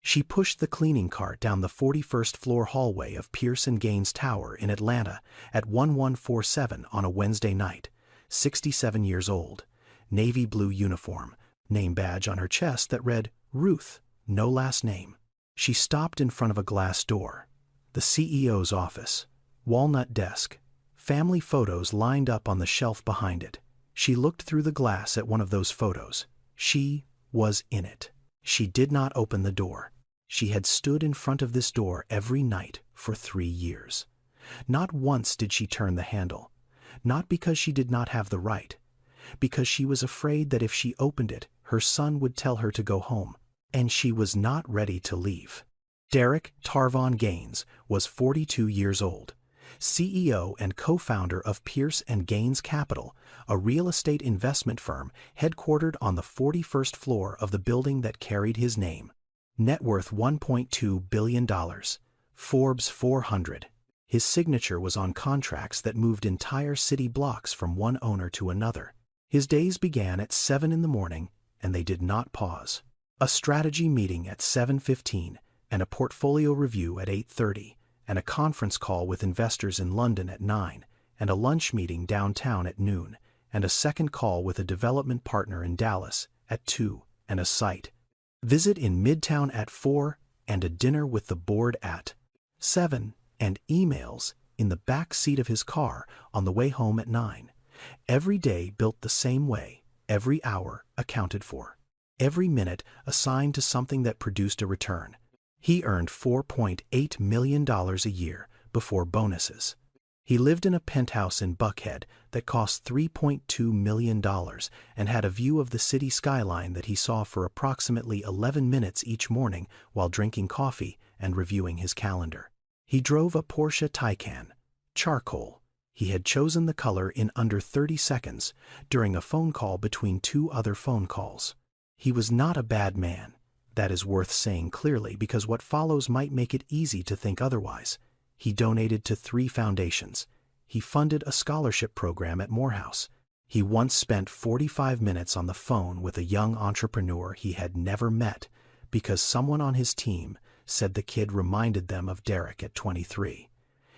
She pushed the cleaning cart down the 41st floor hallway of Pierce and Gaines Tower in Atlanta at 1147 on a Wednesday night, 67 years old, navy blue uniform, name badge on her chest that read, Ruth, no last name. She stopped in front of a glass door. The CEO's office, walnut desk, family photos lined up on the shelf behind it. She looked through the glass at one of those photos. She was in it. She did not open the door. She had stood in front of this door every night for 3 years. Not once did she turn the handle. Not because she did not have the right. Because she was afraid that if she opened it, her son would tell her to go home. And she was not ready to leave. Derek Tarvon Gaines was 42 years old, CEO and co-founder of Pierce and Gaines Capital, a real estate investment firm headquartered on the 41st floor of the building that carried his name. Net worth $1.2 billion, Forbes 400. His signature was on contracts that moved entire city blocks from one owner to another. His days began at 7 in the morning, and they did not pause. A strategy meeting at 7:15, and a portfolio review at 8:30, and a conference call with investors in London at 9, and a lunch meeting downtown at noon, and a second call with a development partner in Dallas at 2, and a site visit in Midtown at 4, and a dinner with the board at 7, and emails in the back seat of his car on the way home at 9. Every day built the same way, every hour accounted for. Every minute assigned to something that produced a return. He earned $4.8 million a year before bonuses. He lived in a penthouse in Buckhead that cost $3.2 million and had a view of the city skyline that he saw for approximately 11 minutes each morning while drinking coffee and reviewing his calendar. He drove a Porsche Taycan, charcoal. He had chosen the color in under 30 seconds during a phone call between 2 other phone calls. He was not a bad man. That is worth saying clearly because what follows might make it easy to think otherwise. He donated to 3 foundations. He funded a scholarship program at Morehouse. He once spent 45 minutes on the phone with a young entrepreneur he had never met because someone on his team said the kid reminded them of Derek at 23.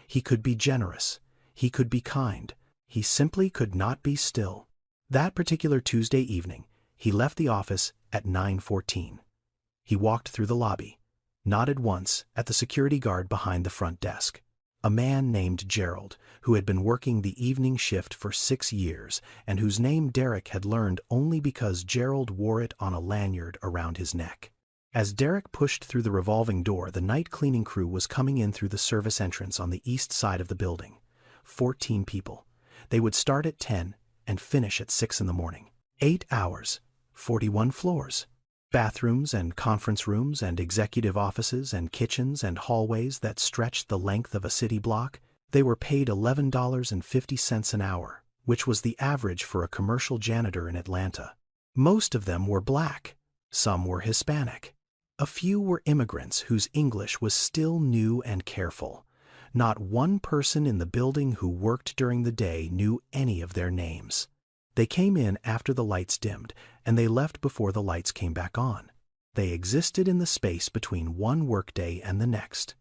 He could be generous. He could be kind. He simply could not be still. That particular Tuesday evening, he left the office at 9:14. He walked through the lobby, nodded once at the security guard behind the front desk. A man named Gerald, who had been working the evening shift for 6 years and whose name Derek had learned only because Gerald wore it on a lanyard around his neck. As Derek pushed through the revolving door, the night cleaning crew was coming in through the service entrance on the east side of the building. 14 people. They would start at 10 and finish at 6 in the morning. 8 hours, 41 floors. Bathrooms and conference rooms and executive offices and kitchens and hallways that stretched the length of a city block. They were paid $11.50 an hour, which was the average for a commercial janitor in Atlanta. Most of them were black. Some were Hispanic. A few were immigrants whose English was still new and careful. Not one person in the building who worked during the day knew any of their names. They came in after the lights dimmed, and they left before the lights came back on. They existed in the space between one workday and the next.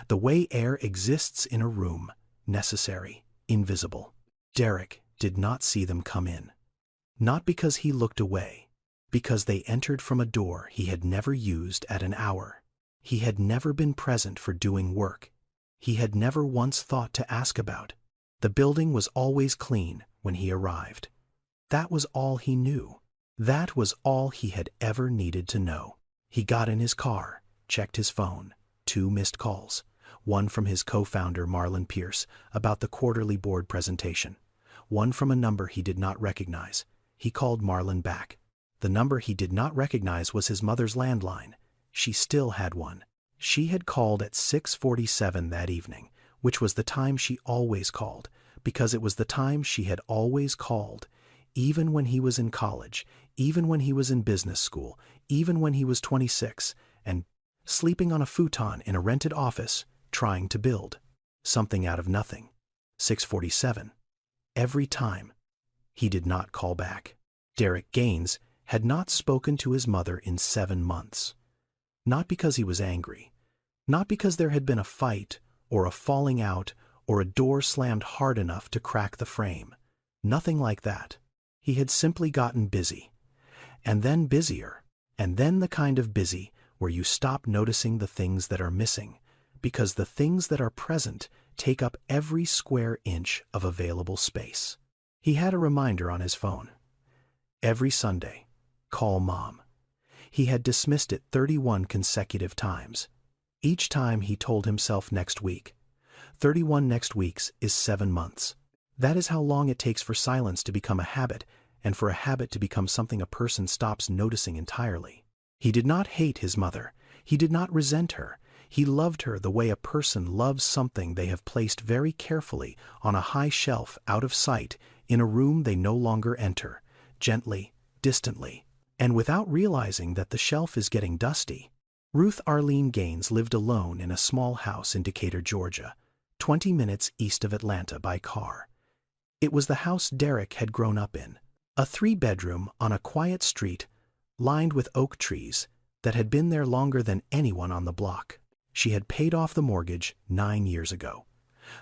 The way air exists in a room, necessary, invisible. Derek did not see them come in. Not because he looked away, because they entered from a door he had never used at an hour. He had never been present for doing work. He had never once thought to ask about. The building was always clean when he arrived. That was all he knew. That was all he had ever needed to know. He got in his car, checked his phone. 2 missed calls. One from his co-founder Marlon Pierce about the quarterly board presentation. One from a number he did not recognize. He called Marlon back. The number he did not recognize was his mother's landline. She still had one. She had called at 6:47 that evening, which was the time she always called, because it was the time she had always called. Even when he was in college, even when he was in business school, even when he was 26, and sleeping on a futon in a rented office, trying to build something out of nothing. 6:47. Every time. He did not call back. Derek Gaines had not spoken to his mother in 7 months. Not because he was angry. Not because there had been a fight, or a falling out, or a door slammed hard enough to crack the frame. Nothing like that. He had simply gotten busy. And then busier. And then the kind of busy where you stop noticing the things that are missing, because the things that are present take up every square inch of available space. He had a reminder on his phone. Every Sunday, call Mom. He had dismissed it 31 consecutive times. Each time he told himself next week. 31 next weeks is 7 months. That is how long it takes for silence to become a habit, and for a habit to become something a person stops noticing entirely. He did not hate his mother. He did not resent her. He loved her the way a person loves something they have placed very carefully on a high shelf out of sight in a room they no longer enter, gently, distantly, and without realizing that the shelf is getting dusty. Ruth Arlene Gaines lived alone in a small house in Decatur, Georgia, 20 minutes east of Atlanta by car. It was the house Derek had grown up in, a 3-bedroom on a quiet street lined with oak trees that had been there longer than anyone on the block. She had paid off the mortgage 9 years ago.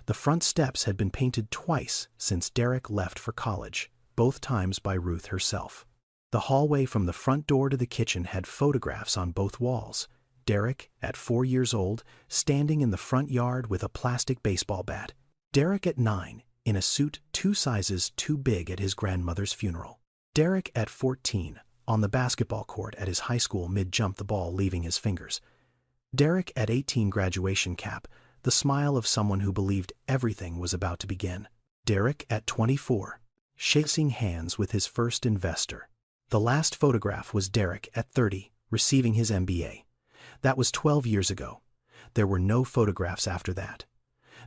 The front steps had been painted twice since Derek left for college, both times by Ruth herself. The hallway from the front door to the kitchen had photographs on both walls. Derek, at 4 years old, standing in the front yard with a plastic baseball bat. Derek at 9, in a suit 2 sizes too big at his grandmother's funeral. Derek at 14, on the basketball court at his high school mid-jump, the ball leaving his fingers. Derek at 18, graduation cap, the smile of someone who believed everything was about to begin. Derek at 24, shaking hands with his first investor. The last photograph was Derek at 30, receiving his MBA. That was 12 years ago. There were no photographs after that.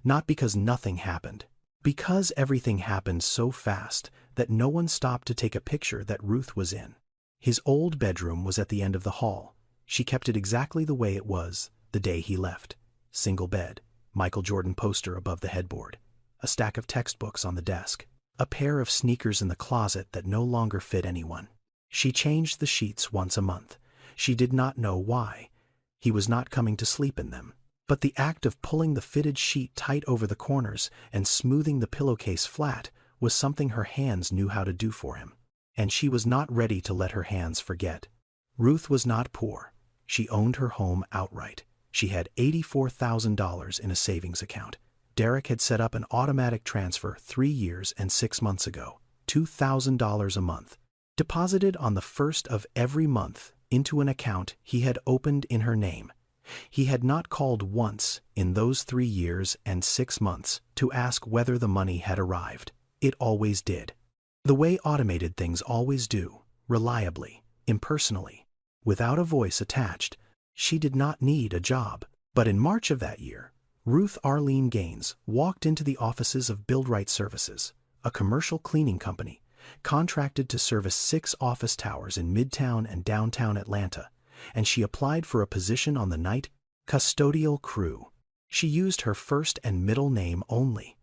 Not because nothing happened. Because everything happened so fast that no one stopped to take a picture that Ruth was in. His old bedroom was at the end of the hall. She kept it exactly the way it was the day he left. Single bed, Michael Jordan poster above the headboard, a stack of textbooks on the desk, a pair of sneakers in the closet that no longer fit anyone. She changed the sheets once a month. She did not know why. He was not coming to sleep in them. But the act of pulling the fitted sheet tight over the corners and smoothing the pillowcase flat was something her hands knew how to do for him. And she was not ready to let her hands forget. Ruth was not poor. She owned her home outright. She had $84,000 in a savings account. Derek had set up an automatic transfer 3 years and 6 months ago, $2,000 a month, deposited on the first of every month into an account he had opened in her name. He had not called once in those 3 years and 6 months to ask whether the money had arrived. It always did. The way automated things always do, reliably, impersonally, without a voice attached. She did not need a job. But in March of that year, Ruth Arlene Gaines walked into the offices of Buildright Services, a commercial cleaning company, contracted to service 6 office towers in Midtown and downtown Atlanta, and she applied for a position on the night custodial crew. She used her first and middle name only,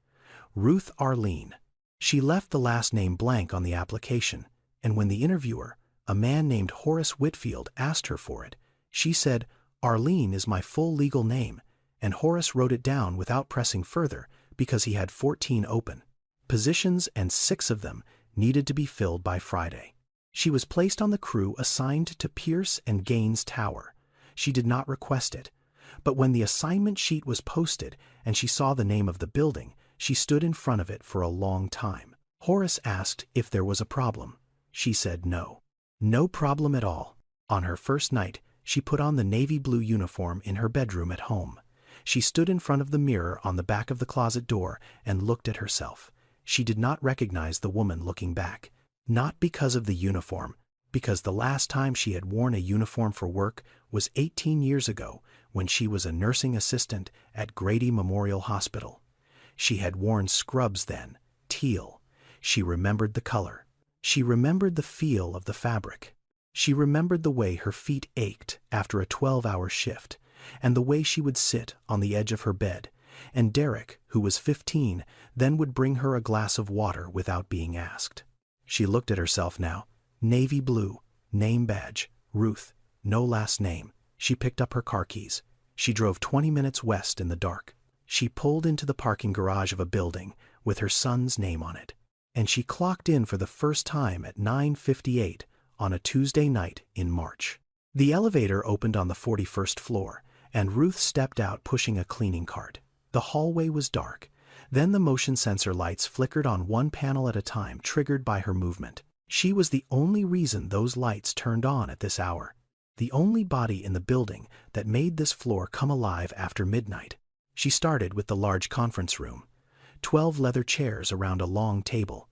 Ruth Arlene. She left the last name blank on the application, and when the interviewer, a man named Horace Whitfield, asked her for it, she said, "Arlene is my full legal name," and Horace wrote it down without pressing further because he had 14 open positions and 6 of them needed to be filled by Friday. She was placed on the crew assigned to Pierce and Gaines Tower. She did not request it, but when the assignment sheet was posted and she saw the name of the building, she stood in front of it for a long time. Horace asked if there was a problem. She said no. No problem at all. On her first night, she put on the navy blue uniform in her bedroom at home. She stood in front of the mirror on the back of the closet door and looked at herself. She did not recognize the woman looking back. Not because of the uniform, because the last time she had worn a uniform for work was 18 years ago when she was a nursing assistant at Grady Memorial Hospital. She had worn scrubs then, teal. She remembered the color. She remembered the feel of the fabric. She remembered the way her feet ached after a 12-hour shift, and the way she would sit on the edge of her bed, and Derek, who was 15, then would bring her a glass of water without being asked. She looked at herself now. Navy blue, name badge, Ruth, no last name. She picked up her car keys. She drove 20 minutes west in the dark. She pulled into the parking garage of a building with her son's name on it. And she clocked in for the first time at 9:58 on a Tuesday night in March. The elevator opened on the 41st floor, and Ruth stepped out pushing a cleaning cart. The hallway was dark. Then the motion sensor lights flickered on one panel at a time, triggered by her movement. She was the only reason those lights turned on at this hour. The only body in the building that made this floor come alive after midnight. She started with the large conference room. 12 leather chairs around a long table.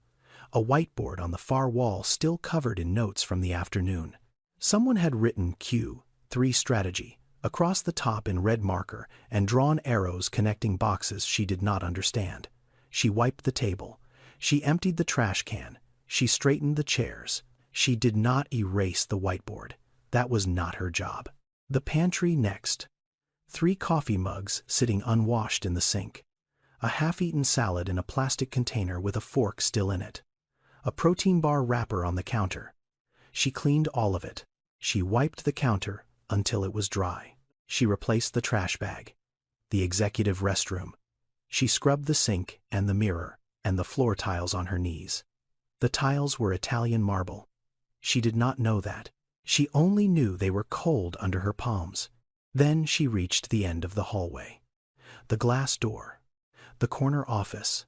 A whiteboard on the far wall still covered in notes from the afternoon. Someone had written Q3 strategy across the top in red marker and drawn arrows connecting boxes she did not understand. She wiped the table. She emptied the trash can. She straightened the chairs. She did not erase the whiteboard. That was not her job. The pantry next. 3 coffee mugs sitting unwashed in the sink. A half-eaten salad in a plastic container with a fork still in it. A protein bar wrapper on the counter. She cleaned all of it. She wiped the counter until it was dry. She replaced the trash bag. The executive restroom. She scrubbed the sink and the mirror and the floor tiles on her knees. The tiles were Italian marble. She did not know that. She only knew they were cold under her palms. Then she reached the end of the hallway. The glass door. The corner office.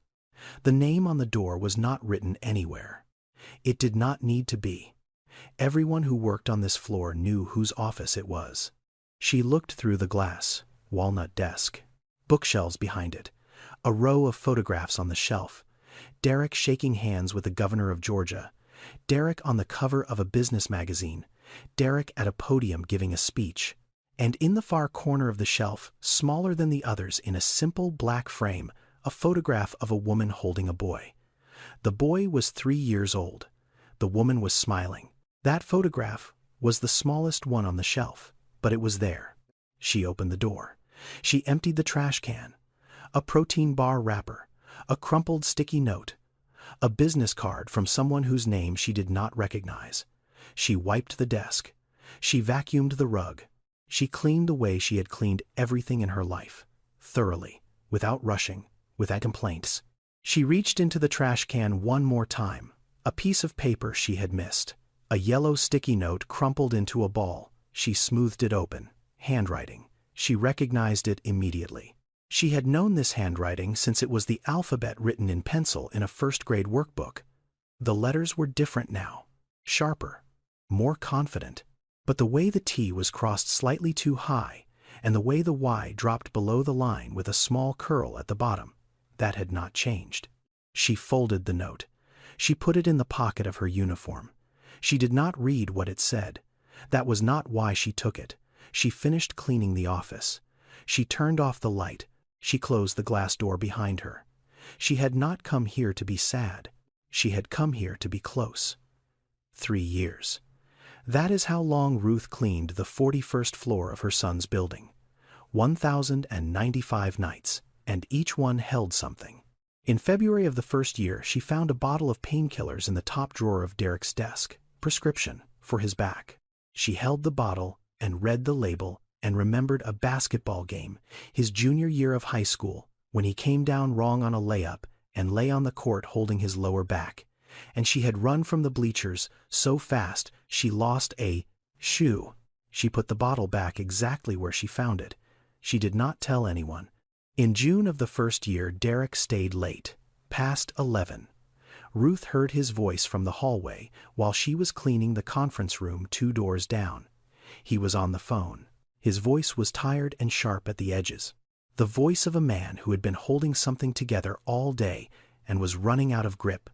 The name on the door was not written anywhere. It did not need to be. Everyone who worked on this floor knew whose office it was. She looked through the glass, walnut desk, bookshelves behind it, a row of photographs on the shelf, Derek shaking hands with the governor of Georgia, Derek on the cover of a business magazine, Derek at a podium giving a speech, and in the far corner of the shelf, smaller than the others in a simple black frame, a photograph of a woman holding a boy. The boy was 3 years old. The woman was smiling. That photograph was the smallest one on the shelf, but it was there. She opened the door. She emptied the trash can. A protein bar wrapper, a crumpled sticky note, a business card from someone whose name she did not recognize. She wiped the desk. She vacuumed the rug. She cleaned the way she had cleaned everything in her life, thoroughly, without rushing, without complaints. She reached into the trash can one more time. A piece of paper she had missed. A yellow sticky note crumpled into a ball. She smoothed it open. Handwriting. She recognized it immediately. She had known this handwriting since it was the alphabet written in pencil in a first-grade workbook. The letters were different now. Sharper. More confident. But the way the T was crossed slightly too high, and the way the Y dropped below the line with a small curl at the bottom, that had not changed. She folded the note. She put it in the pocket of her uniform. She did not read what it said. That was not why she took it. She finished cleaning the office. She turned off the light. She closed the glass door behind her. She had not come here to be sad. She had come here to be close. 3 years. That is how long Ruth cleaned the 41st floor of her son's building. 1,095 nights, and each one held something. In February of the first year, she found a bottle of painkillers in the top drawer of Derek's desk, prescription, for his back. She held the bottle and read the label and remembered a basketball game, his junior year of high school, when he came down wrong on a layup and lay on the court holding his lower back. And she had run from the bleachers so fast she lost a shoe. She put the bottle back exactly where she found it. She did not tell anyone. In June of the first year, Derek stayed late, past 11. Ruth heard his voice from the hallway while she was cleaning the conference room 2 doors down. He was on the phone. His voice was tired and sharp at the edges. The voice of a man who had been holding something together all day and was running out of grip.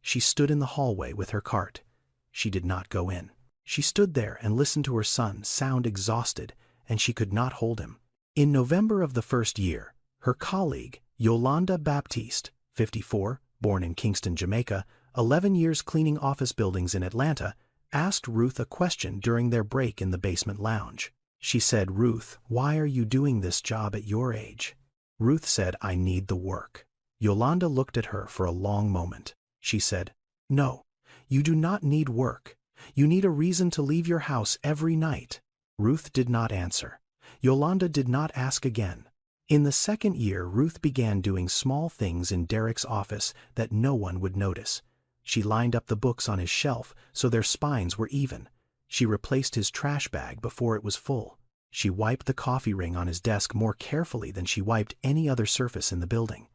She stood in the hallway with her cart. She did not go in. She stood there and listened to her son sound exhausted, and she could not hold him. In November of the first year, her colleague, Yolanda Baptiste, 54, born in Kingston, Jamaica, 11 years cleaning office buildings in Atlanta, asked Ruth a question during their break in the basement lounge. She said, "Ruth, why are you doing this job at your age?" Ruth said, "I need the work." Yolanda looked at her for a long moment. She said, "No, you do not need work. You need a reason to leave your house every night." Ruth did not answer. Yolanda did not ask again. In the second year, Ruth began doing small things in Derek's office that no one would notice. She lined up the books on his shelf so their spines were even. She replaced his trash bag before it was full. She wiped the coffee ring on his desk more carefully than she wiped any other surface in the building.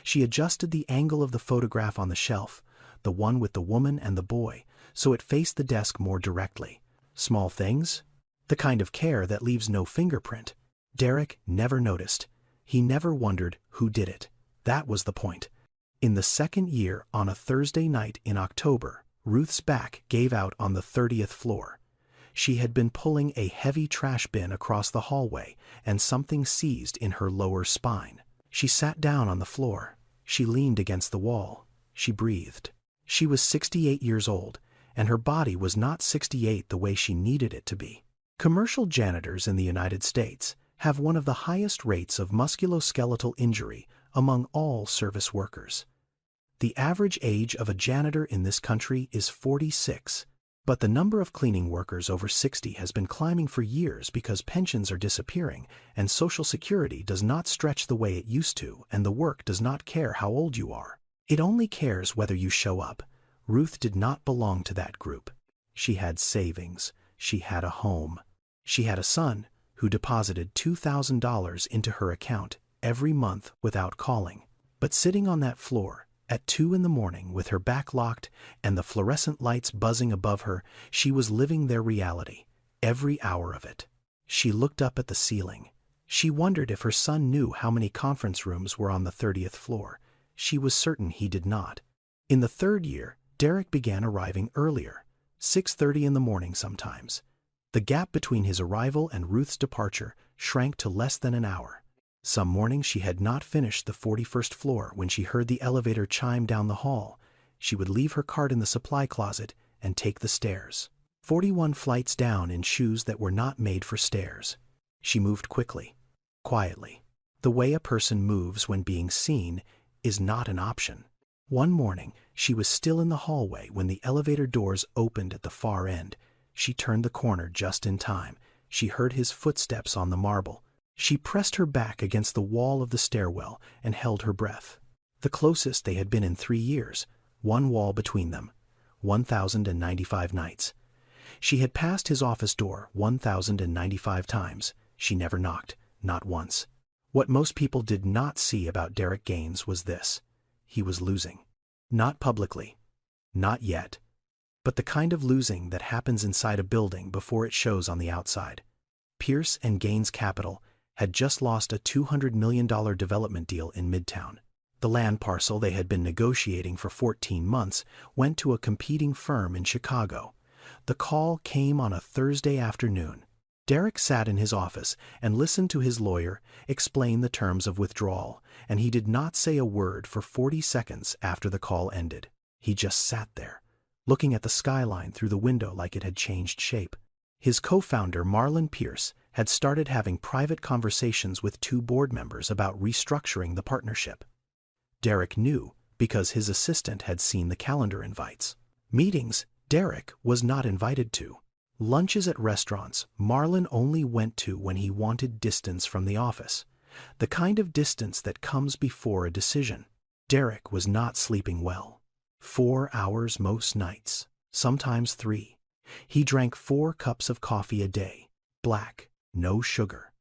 She adjusted the angle of the photograph on the shelf, the one with the woman and the boy, so it faced the desk more directly. Small things? The kind of care that leaves no fingerprint. Derek never noticed. He never wondered who did it. That was the point. In the second year, on a Thursday night in October, Ruth's back gave out on the 30th floor. She had been pulling a heavy trash bin across the hallway, and something seized in her lower spine. She sat down on the floor. She leaned against the wall. She breathed. She was 68 years old, and her body was not 68 the way she needed it to be. Commercial janitors in the United States have one of the highest rates of musculoskeletal injury among all service workers. The average age of a janitor in this country is 46, but the number of cleaning workers over 60 has been climbing for years because pensions are disappearing and Social Security does not stretch the way it used to, and the work does not care how old you are. It only cares whether you show up. Ruth did not belong to that group. She had savings. She had a home. She had a son who deposited $2,000 into her account every month without calling. But sitting on that floor at 2 in the morning with her back locked and the fluorescent lights buzzing above her, she was living their reality, every hour of it. She looked up at the ceiling. She wondered if her son knew how many conference rooms were on the 30th floor. She was certain he did not. In the third year, Derek began arriving earlier, 6:30 in the morning sometimes. The gap between his arrival and Ruth's departure shrank to less than an hour. Some mornings she had not finished the 41st floor when she heard the elevator chime down the hall. She would leave her cart in the supply closet and take the stairs. 41 flights down in shoes that were not made for stairs. She moved quickly, quietly. The way a person moves when being seen is not an option. One morning, she was still in the hallway when the elevator doors opened at the far end. She turned the corner just in time. She heard his footsteps on the marble. She pressed her back against the wall of the stairwell and held her breath. The closest they had been in 3 years, one wall between them, 1,095 nights. She had passed his office door 1,095 times. She never knocked, not once. What most people did not see about Derek Gaines was this. He was losing. Not publicly. Not yet. But the kind of losing that happens inside a building before it shows on the outside. Pierce and Gaines Capital had just lost a $200 million development deal in Midtown. The land parcel they had been negotiating for 14 months went to a competing firm in Chicago. The call came on a Thursday afternoon. Derek sat in his office and listened to his lawyer explain the terms of withdrawal, and he did not say a word for 40 seconds after the call ended. He just sat there, looking at the skyline through the window like it had changed shape. His co-founder, Marlon Pierce, had started having private conversations with 2 board members about restructuring the partnership. Derek knew because his assistant had seen the calendar invites. Meetings Derek was not invited to. Lunches at restaurants Marlon only went to when he wanted distance from the office, the kind of distance that comes before a decision. Derek was not sleeping well. 4 hours most nights, sometimes 3. He drank 4 cups of coffee a day, black, no sugar.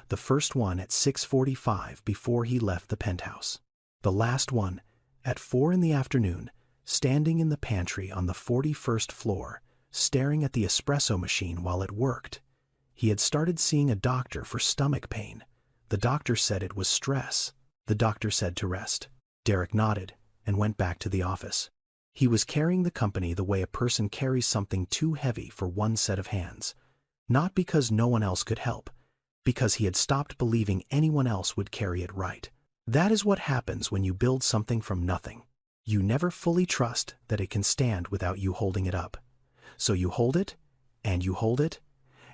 The first one at 6:45 before he left the penthouse. The last one at 4 in the afternoon, standing in the pantry on the 41st floor, staring at the espresso machine while it worked. He had started seeing a doctor for stomach pain. The doctor said it was stress. The doctor said to rest. Derek nodded and went back to the office. He was carrying the company the way a person carries something too heavy for one set of hands. Not because no one else could help, because he had stopped believing anyone else would carry it right. That is what happens when you build something from nothing. You never fully trust that it can stand without you holding it up. So you hold it, and you hold it,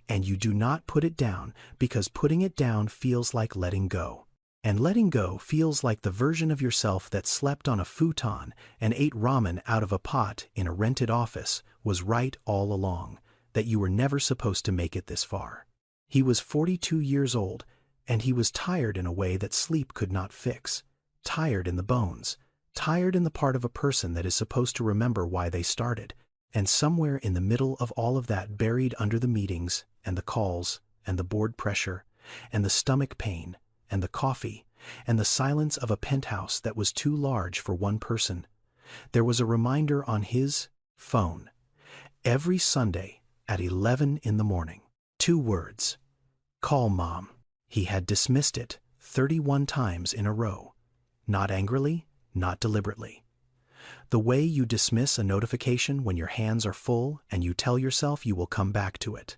and you do not put it down because putting it down feels like letting go. And letting go feels like the version of yourself that slept on a futon and ate ramen out of a pot in a rented office was right all along, that you were never supposed to make it this far. He was 42 years old, and he was tired in a way that sleep could not fix. Tired in the bones. Tired in the part of a person that is supposed to remember why they started. And somewhere in the middle of all of that, buried under the meetings, and the calls, and the board pressure, and the stomach pain, and the coffee, and the silence of a penthouse that was too large for one person, there was a reminder on his phone. Every Sunday at 11 in the morning. 2 words. Call Mom. He had dismissed it 31 times in a row. Not angrily, not deliberately. The way you dismiss a notification when your hands are full and you tell yourself you will come back to it.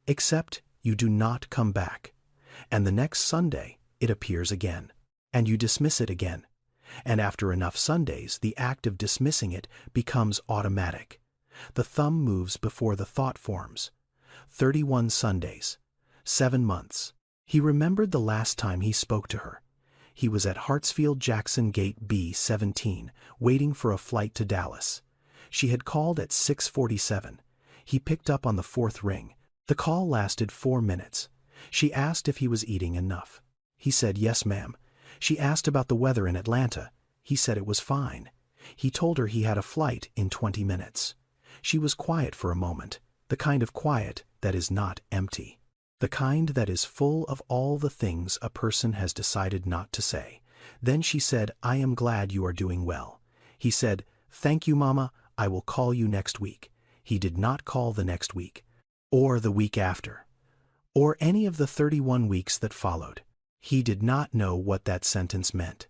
Except you do not come back. And the next Sunday, it appears again. And you dismiss it again. And after enough Sundays, the act of dismissing it becomes automatic. The thumb moves before the thought forms. 31 Sundays. 7 months. He remembered the last time he spoke to her. He was at Hartsfield-Jackson Gate B-17, waiting for a flight to Dallas. She had called at 6:47. He picked up on the 4th ring. The call lasted 4 minutes. She asked if he was eating enough. He said, "Yes, ma'am." She asked about the weather in Atlanta. He said it was fine. He told her he had a flight in 20 minutes. She was quiet for a moment, the kind of quiet that is not empty. The kind that is full of all the things a person has decided not to say. Then she said, "I am glad you are doing well." He said, "Thank you, Mama, I will call you next week." He did not call the next week, or the week after, or any of the 31 weeks that followed. He did not know what that sentence meant.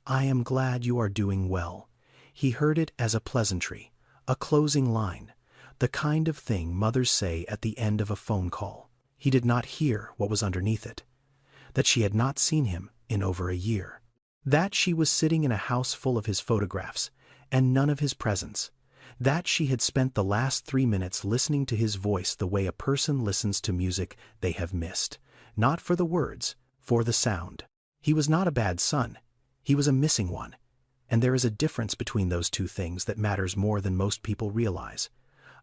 "I am glad you are doing well." He heard it as a pleasantry, a closing line, the kind of thing mothers say at the end of a phone call. He did not hear what was underneath it. That she had not seen him in over a year. That she was sitting in a house full of his photographs, and none of his presence. That she had spent the last 3 minutes listening to his voice the way a person listens to music they have missed. Not for the words, for the sound. He was not a bad son. He was a missing one. And there is a difference between those two things that matters more than most people realize.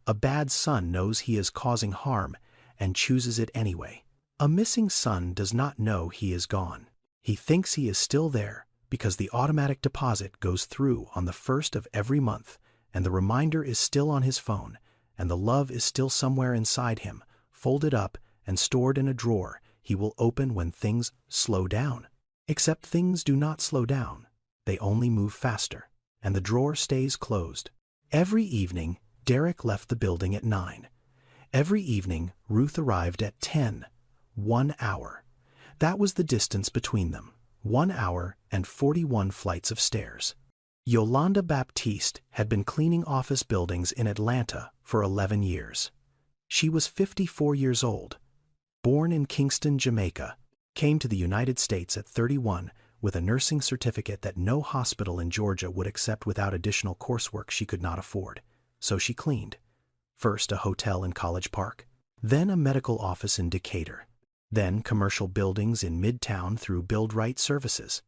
A bad son knows he is causing harm and chooses it anyway. A missing son does not know he is gone. He thinks he is still there because the automatic deposit goes through on the 1st of every month, and the reminder is still on his phone, and the love is still somewhere inside him, folded up and stored in a drawer he will open when things slow down. Except things do not slow down. They only move faster, and the drawer stays closed. Every evening, Derek left the building at 9. Every evening, Ruth arrived at 10. 1 hour. That was the distance between them. 1 hour and 41 flights of stairs. Yolanda Baptiste had been cleaning office buildings in Atlanta for 11 years. She was 54 years old. Born in Kingston, Jamaica, came to the United States at 31 with a nursing certificate that no hospital in Georgia would accept without additional coursework she could not afford. So she cleaned. First a hotel in College Park, then a medical office in Decatur, then commercial buildings in Midtown through Build Right Services.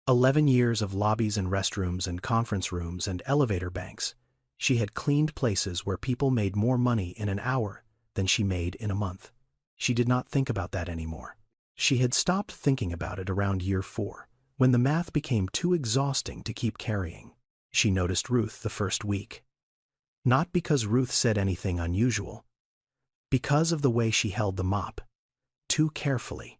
11 years of lobbies and restrooms and conference rooms and elevator banks. She had cleaned places where people made more money in an hour than she made in a month. She did not think about that anymore. She had stopped thinking about it around year 4, when the math became too exhausting to keep carrying. She noticed Ruth the first week. Not because Ruth said anything unusual. Because of the way she held the mop. Too carefully.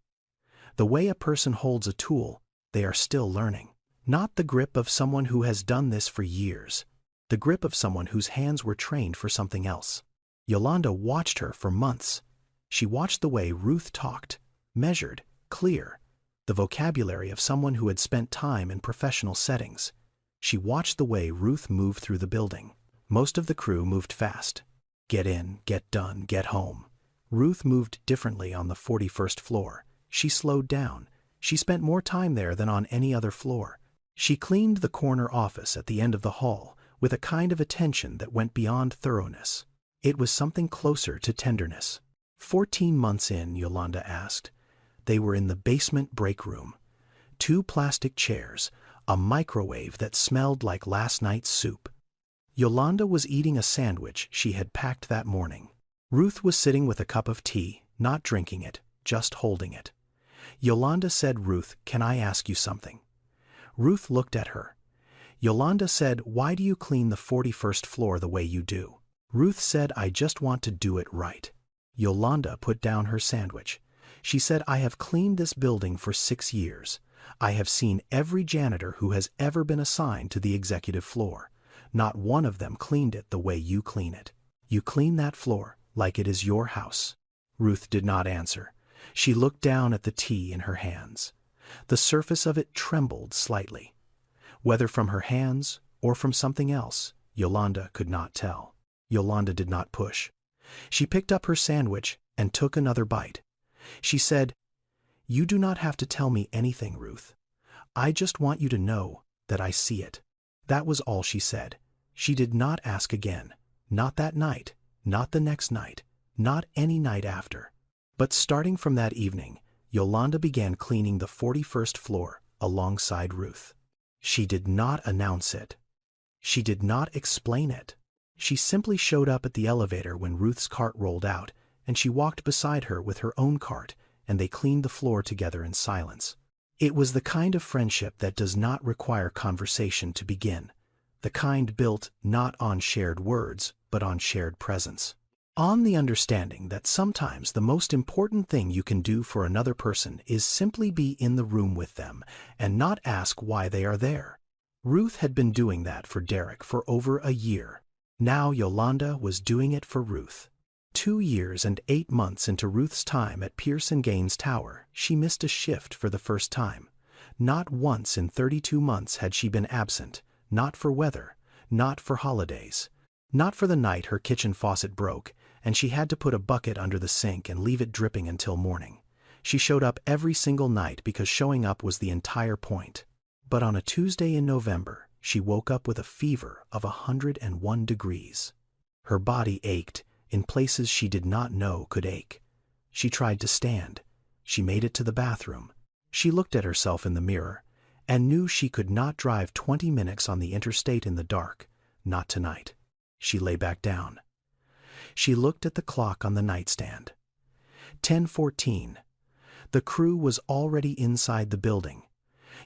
The way a person holds a tool they are still learning. Not the grip of someone who has done this for years. The grip of someone whose hands were trained for something else. Yolanda watched her for months. She watched the way Ruth talked, measured, clear, the vocabulary of someone who had spent time in professional settings. She watched the way Ruth moved through the building. Most of the crew moved fast. Get in, get done, get home. Ruth moved differently on the 41st floor. She slowed down. She spent more time there than on any other floor. She cleaned the corner office at the end of the hall with a kind of attention that went beyond thoroughness. It was something closer to tenderness. 14 months in, Yolanda asked. They were in the basement break room. 2 plastic chairs, a microwave that smelled like last night's soup. Yolanda was eating a sandwich she had packed that morning. Ruth was sitting with a cup of tea, not drinking it, just holding it. Yolanda said, "Ruth, can I ask you something?" Ruth looked at her. Yolanda said, "Why do you clean the 41st floor the way you do?" Ruth said, "I just want to do it right." Yolanda put down her sandwich. She said, "I have cleaned this building for 6 years. I have seen every janitor who has ever been assigned to the executive floor. Not one of them cleaned it the way you clean it. You clean that floor like it is your house." Ruth did not answer. She looked down at the tea in her hands. The surface of it trembled slightly. Whether from her hands or from something else, Yolanda could not tell. Yolanda did not push. She picked up her sandwich and took another bite. She said, "You do not have to tell me anything, Ruth. I just want you to know that I see it." That was all she said. She did not ask again. Not that night, not the next night, not any night after. But starting from that evening, Yolanda began cleaning the 41st floor alongside Ruth. She did not announce it. She did not explain it. She simply showed up at the elevator when Ruth's cart rolled out, and she walked beside her with her own cart, and they cleaned the floor together in silence. It was the kind of friendship that does not require conversation to begin, the kind built not on shared words, but on shared presence. On the understanding that sometimes the most important thing you can do for another person is simply be in the room with them and not ask why they are there. Ruth had been doing that for Derek for over a year. Now Yolanda was doing it for Ruth. 2 years and 8 months into Ruth's time at Pierce & Gaines Tower, she missed a shift for the first time. Not once in 32 months had she been absent, not for weather, not for holidays, not for the night her kitchen faucet broke, and she had to put a bucket under the sink and leave it dripping until morning. She showed up every single night because showing up was the entire point. But on a Tuesday in November, she woke up with a fever of 101 degrees. Her body ached in places she did not know could ache. She tried to stand. She made it to the bathroom. She looked at herself in the mirror and knew she could not drive 20 minutes on the interstate in the dark, not tonight. She lay back down. She looked at the clock on the nightstand. 10:14. The crew was already inside the building.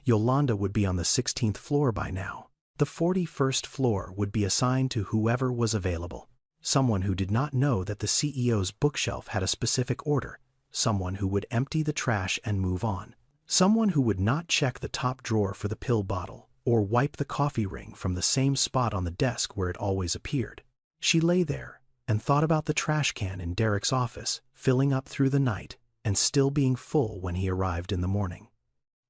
Yolanda would be on the 16th floor by now. The 41st floor would be assigned to whoever was available. Someone who did not know that the CEO's bookshelf had a specific order. Someone who would empty the trash and move on. Someone who would not check the top drawer for the pill bottle or wipe the coffee ring from the same spot on the desk where it always appeared. She lay there and thought about the trash can in Derek's office, filling up through the night and still being full when he arrived in the morning.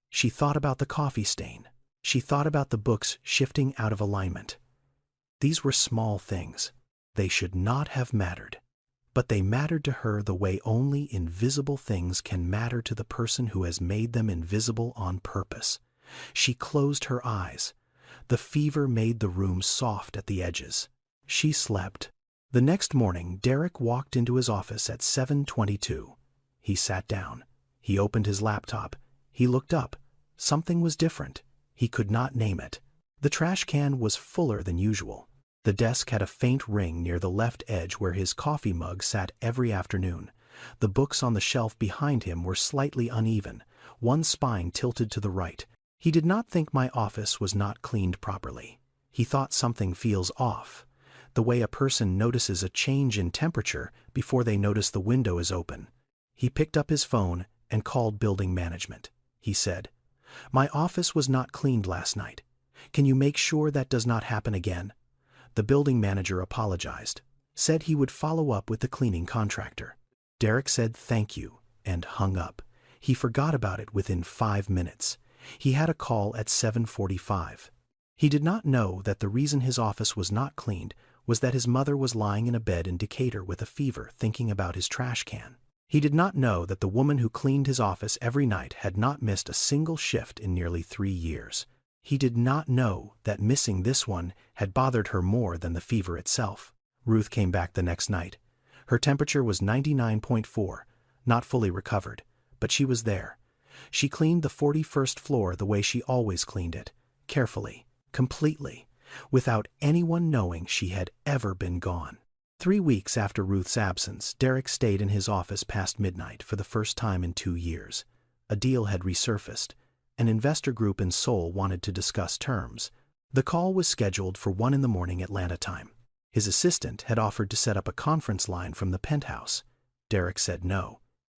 She thought about the coffee stain. She thought about the books shifting out of alignment. These were small things. They should not have mattered. But they mattered to her the way only invisible things can matter to the person who has made them invisible on purpose. She closed her eyes. The fever made the room soft at the edges. She slept. The next morning, Derek walked into his office at 7:22. He sat down. He opened his laptop. He looked up. Something was different. He could not name it. The trash can was fuller than usual. The desk had a faint ring near the left edge where his coffee mug sat every afternoon. The books on the shelf behind him were slightly uneven, one spine tilted to the right. He did not think my office was not cleaned properly. He thought something feels off. The way a person notices a change in temperature before they notice the window is open. He picked up his phone and called building management. He said, "My office was not cleaned last night. Can you make sure that does not happen again?" The building manager apologized, said he would follow up with the cleaning contractor. Derek said thank you and hung up. He forgot about it within 5 minutes. He had a call at 7:45. He did not know that the reason his office was not cleaned was that his mother was lying in a bed in Decatur with a fever thinking about his trash can. He did not know that the woman who cleaned his office every night had not missed a single shift in nearly 3 years. He did not know that missing this one had bothered her more than the fever itself. Ruth came back the next night. Her temperature was 99.4, not fully recovered, but she was there. She cleaned the 41st floor the way she always cleaned it, carefully, completely, without anyone knowing she had ever been gone. 3 weeks after Ruth's absence, Derek stayed in his office past midnight for the first time in 2 years. A deal had resurfaced. An investor group in Seoul wanted to discuss terms. The call was scheduled for 1 in the morning Atlanta time. His assistant had offered to set up a conference line from the penthouse. Derek said no.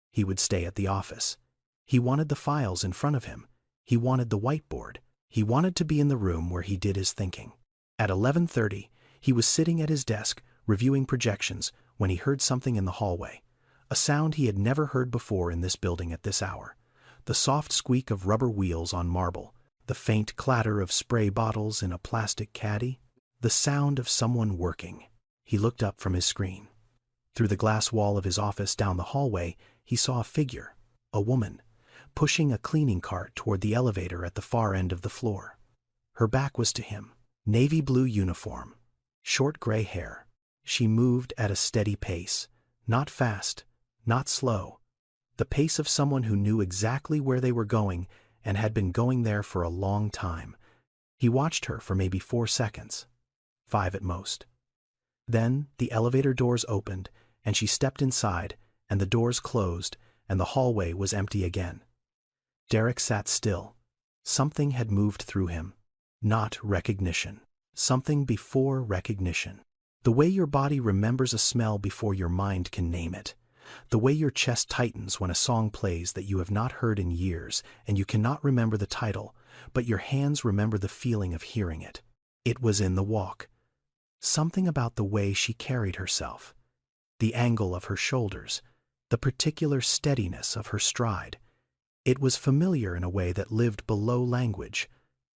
He would stay at the office. He wanted the files in front of him. He wanted the whiteboard. He wanted to be in the room where he did his thinking. At 11:30, he was sitting at his desk, reviewing projections, when he heard something in the hallway. A sound he had never heard before in this building at this hour. The soft squeak of rubber wheels on marble, the faint clatter of spray bottles in a plastic caddy, the sound of someone working. He looked up from his screen. Through the glass wall of his office down the hallway, he saw a figure, a woman, pushing a cleaning cart toward the elevator at the far end of the floor. Her back was to him. Navy blue uniform, short gray hair. She moved at a steady pace, not fast, not slow. The pace of someone who knew exactly where they were going and had been going there for a long time. He watched her for maybe 4 seconds, 5 at most. Then the elevator doors opened and she stepped inside, and the doors closed and the hallway was empty again. Derek sat still. Something had moved through him. Not recognition. Something before recognition. The way your body remembers a smell before your mind can name it. The way your chest tightens when a song plays that you have not heard in years and you cannot remember the title, but your hands remember the feeling of hearing it. It was in the walk. Something about the way she carried herself. The angle of her shoulders. The particular steadiness of her stride. It was familiar in a way that lived below language,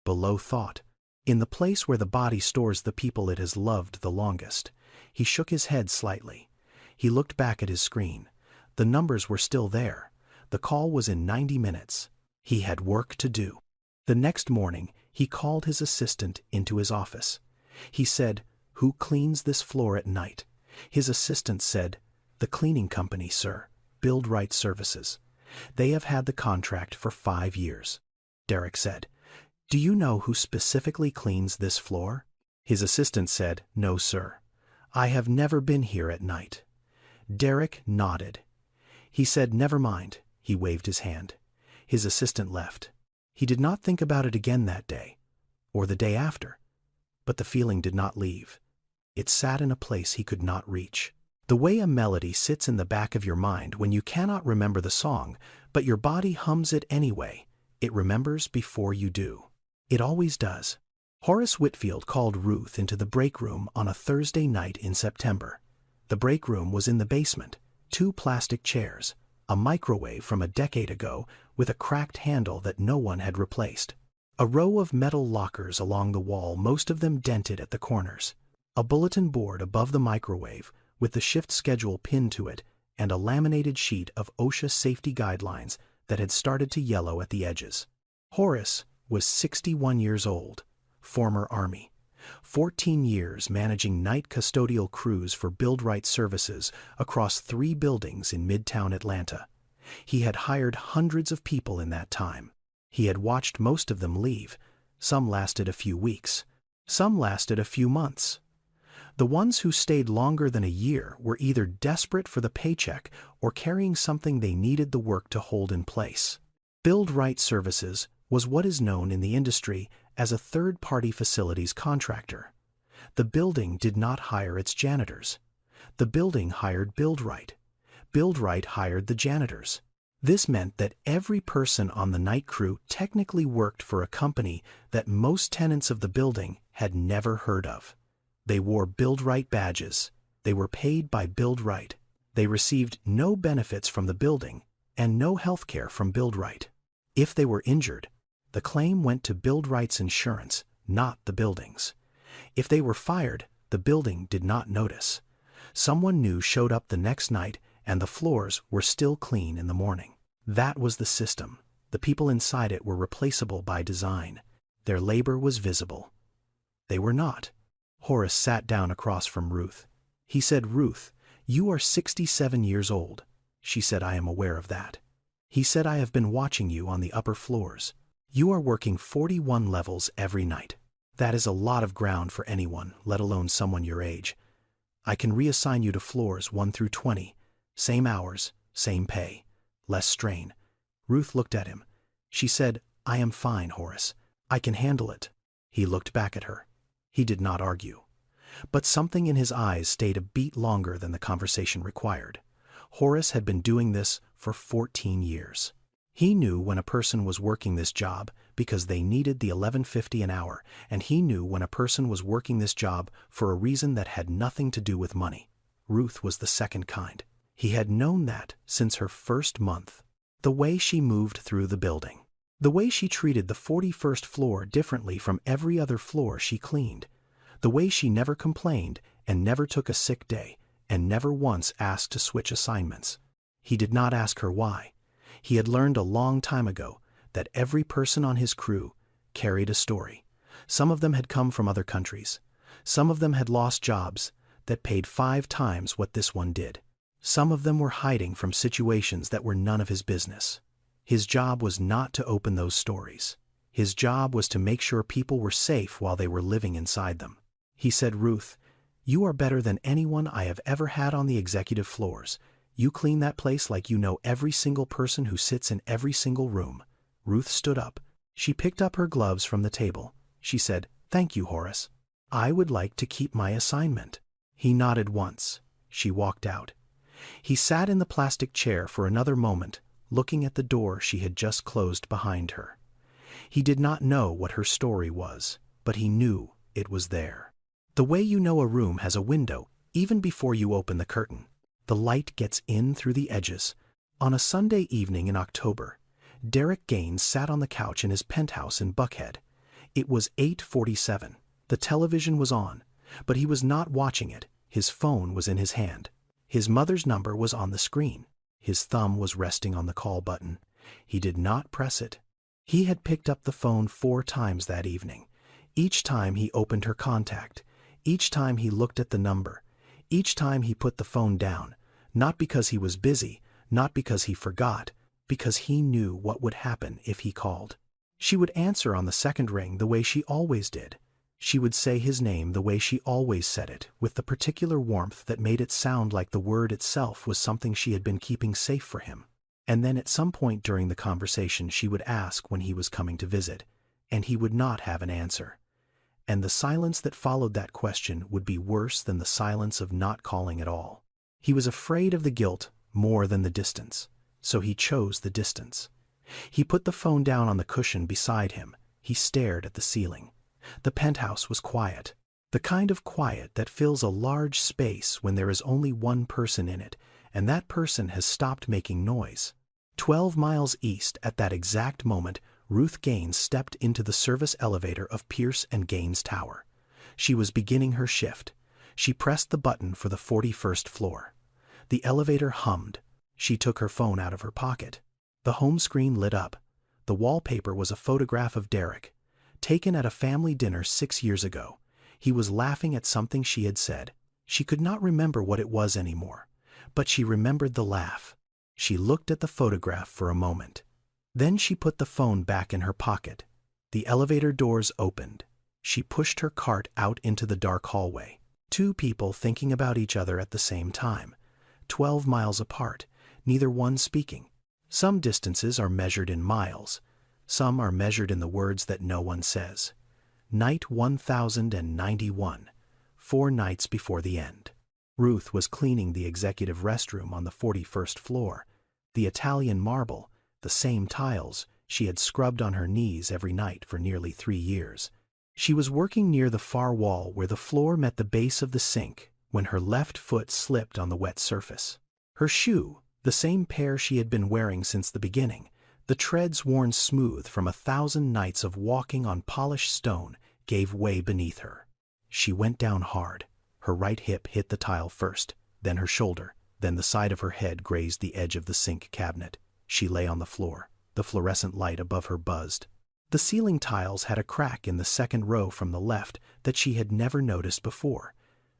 below thought. In the place where the body stores the people it has loved the longest. He shook his head slightly. He looked back at his screen. The numbers were still there. The call was in 90 minutes. He had work to do. The next morning, he called his assistant into his office. He said, "Who cleans this floor at night?" His assistant said, "The cleaning company, sir, Build Right Services. They have had the contract for 5 years." Derek said, "Do you know who specifically cleans this floor?" His assistant said, "No, sir. I have never been here at night." Derek nodded. He said, "Never mind." He waved his hand. His assistant left. He did not think about it again that day, or the day after. But the feeling did not leave. It sat in a place he could not reach. The way a melody sits in the back of your mind when you cannot remember the song, but your body hums it anyway. It remembers before you do. It always does. Horace Whitfield called Ruth into the break room on a Thursday night in September. The break room was in the basement. 2 plastic chairs, a microwave from a decade ago with a cracked handle that no one had replaced. A row of metal lockers along the wall, most of them dented at the corners. A bulletin board above the microwave with the shift schedule pinned to it and a laminated sheet of OSHA safety guidelines that had started to yellow at the edges. Horace was 61 years old, former Army. 14 years managing night custodial crews for Build Right Services across 3 buildings in Midtown Atlanta. He had hired hundreds of people in that time. He had watched most of them leave. Some lasted a few weeks. Some lasted a few months. The ones who stayed longer than a year were either desperate for the paycheck or carrying something they needed the work to hold in place. Build Right Services was what is known in the industry as a third-party facilities contractor. The building did not hire its janitors. The building hired Build Right. Build Right hired the janitors. This meant that every person on the night crew technically worked for a company that most tenants of the building had never heard of. They wore Build Right badges. They were paid by Build Right. They received no benefits from the building and no health care from Build Right. If they were injured, the claim went to Build Right's insurance, not the building's. If they were fired, the building did not notice. Someone new showed up the next night and the floors were still clean in the morning. That was the system. The people inside it were replaceable by design. Their labor was visible. They were not. Horace sat down across from Ruth. He said, "Ruth, you are 67 years old." She said, "I am aware of that." He said, "I have been watching you on the upper floors. You are working 41 levels every night. That is a lot of ground for anyone, let alone someone your age. I can reassign you to floors 1 through 20. Same hours, same pay. Less strain. Ruth looked at him. She said, I am fine, Horace. I can handle it. He looked back at her. He did not argue. But something in his eyes stayed a beat longer than the conversation required. Horace had been doing this for 14 years. He knew when a person was working this job because they needed the $11.50 an hour, and he knew when a person was working this job for a reason that had nothing to do with money. Ruth was the second kind. He had known that since her first month. The way she moved through the building. The way she treated the 41st floor differently from every other floor she cleaned. The way she never complained and never took a sick day and never once asked to switch assignments. He did not ask her why. He had learned a long time ago that every person on his crew carried a story. Some of them had come from other countries. Some of them had lost jobs that paid 5 times what this one did. Some of them were hiding from situations that were none of his business. His job was not to open those stories. His job was to make sure people were safe while they were living inside them. He said, Ruth, you are better than anyone I have ever had on the executive floors. You clean that place like you know every single person who sits in every single room. Ruth stood up. She picked up her gloves from the table. She said, Thank you, Horace. I would like to keep my assignment. He nodded once. She walked out. He sat in the plastic chair for another moment, looking at the door she had just closed behind her. He did not know what her story was, but he knew it was there. The way you know a room has a window, even before you open the curtain. The light gets in through the edges. On a Sunday evening in October, Derek Gaines sat on the couch in his penthouse in Buckhead. It was 8:47. The television was on, but he was not watching it. His phone was in his hand. His mother's number was on the screen. His thumb was resting on the call button. He did not press it. He had picked up the phone 4 times that evening. Each time he opened her contact. Each time he looked at the number. Each time he put the phone down, not because he was busy, not because he forgot, because he knew what would happen if he called. She would answer on the second ring the way she always did. She would say his name the way she always said it, with the particular warmth that made it sound like the word itself was something she had been keeping safe for him. And then at some point during the conversation she would ask when he was coming to visit, and he would not have an answer. And the silence that followed that question would be worse than the silence of not calling at all. He was afraid of the guilt more than the distance, so he chose the distance. He put the phone down on the cushion beside him. He stared at the ceiling. The penthouse was quiet, the kind of quiet that fills a large space when there is only one person in it, and that person has stopped making noise. 12 miles east at that exact moment, Ruth Gaines stepped into the service elevator of Pierce and Gaines Tower. She was beginning her shift. She pressed the button for the 41st floor. The elevator hummed. She took her phone out of her pocket. The home screen lit up. The wallpaper was a photograph of Derek, taken at a family dinner 6 years ago. He was laughing at something she had said. She could not remember what it was anymore, but she remembered the laugh. She looked at the photograph for a moment. Then she put the phone back in her pocket. The elevator doors opened. She pushed her cart out into the dark hallway. 2 people thinking about each other at the same time. 12 miles apart, neither one speaking. Some distances are measured in miles. Some are measured in the words that no one says. Night 1091, 4 nights before the end. Ruth was cleaning the executive restroom on the 41st floor. The Italian marble, the same tiles she had scrubbed on her knees every night for nearly 3 years. She was working near the far wall where the floor met the base of the sink when her left foot slipped on the wet surface. Her shoe, the same pair she had been wearing since the beginning, the treads worn smooth from 1,000 nights of walking on polished stone, gave way beneath her. She went down hard. Her right hip hit the tile first, then her shoulder, then the side of her head grazed the edge of the sink cabinet. She lay on the floor. The fluorescent light above her buzzed. The ceiling tiles had a crack in the second row from the left that she had never noticed before.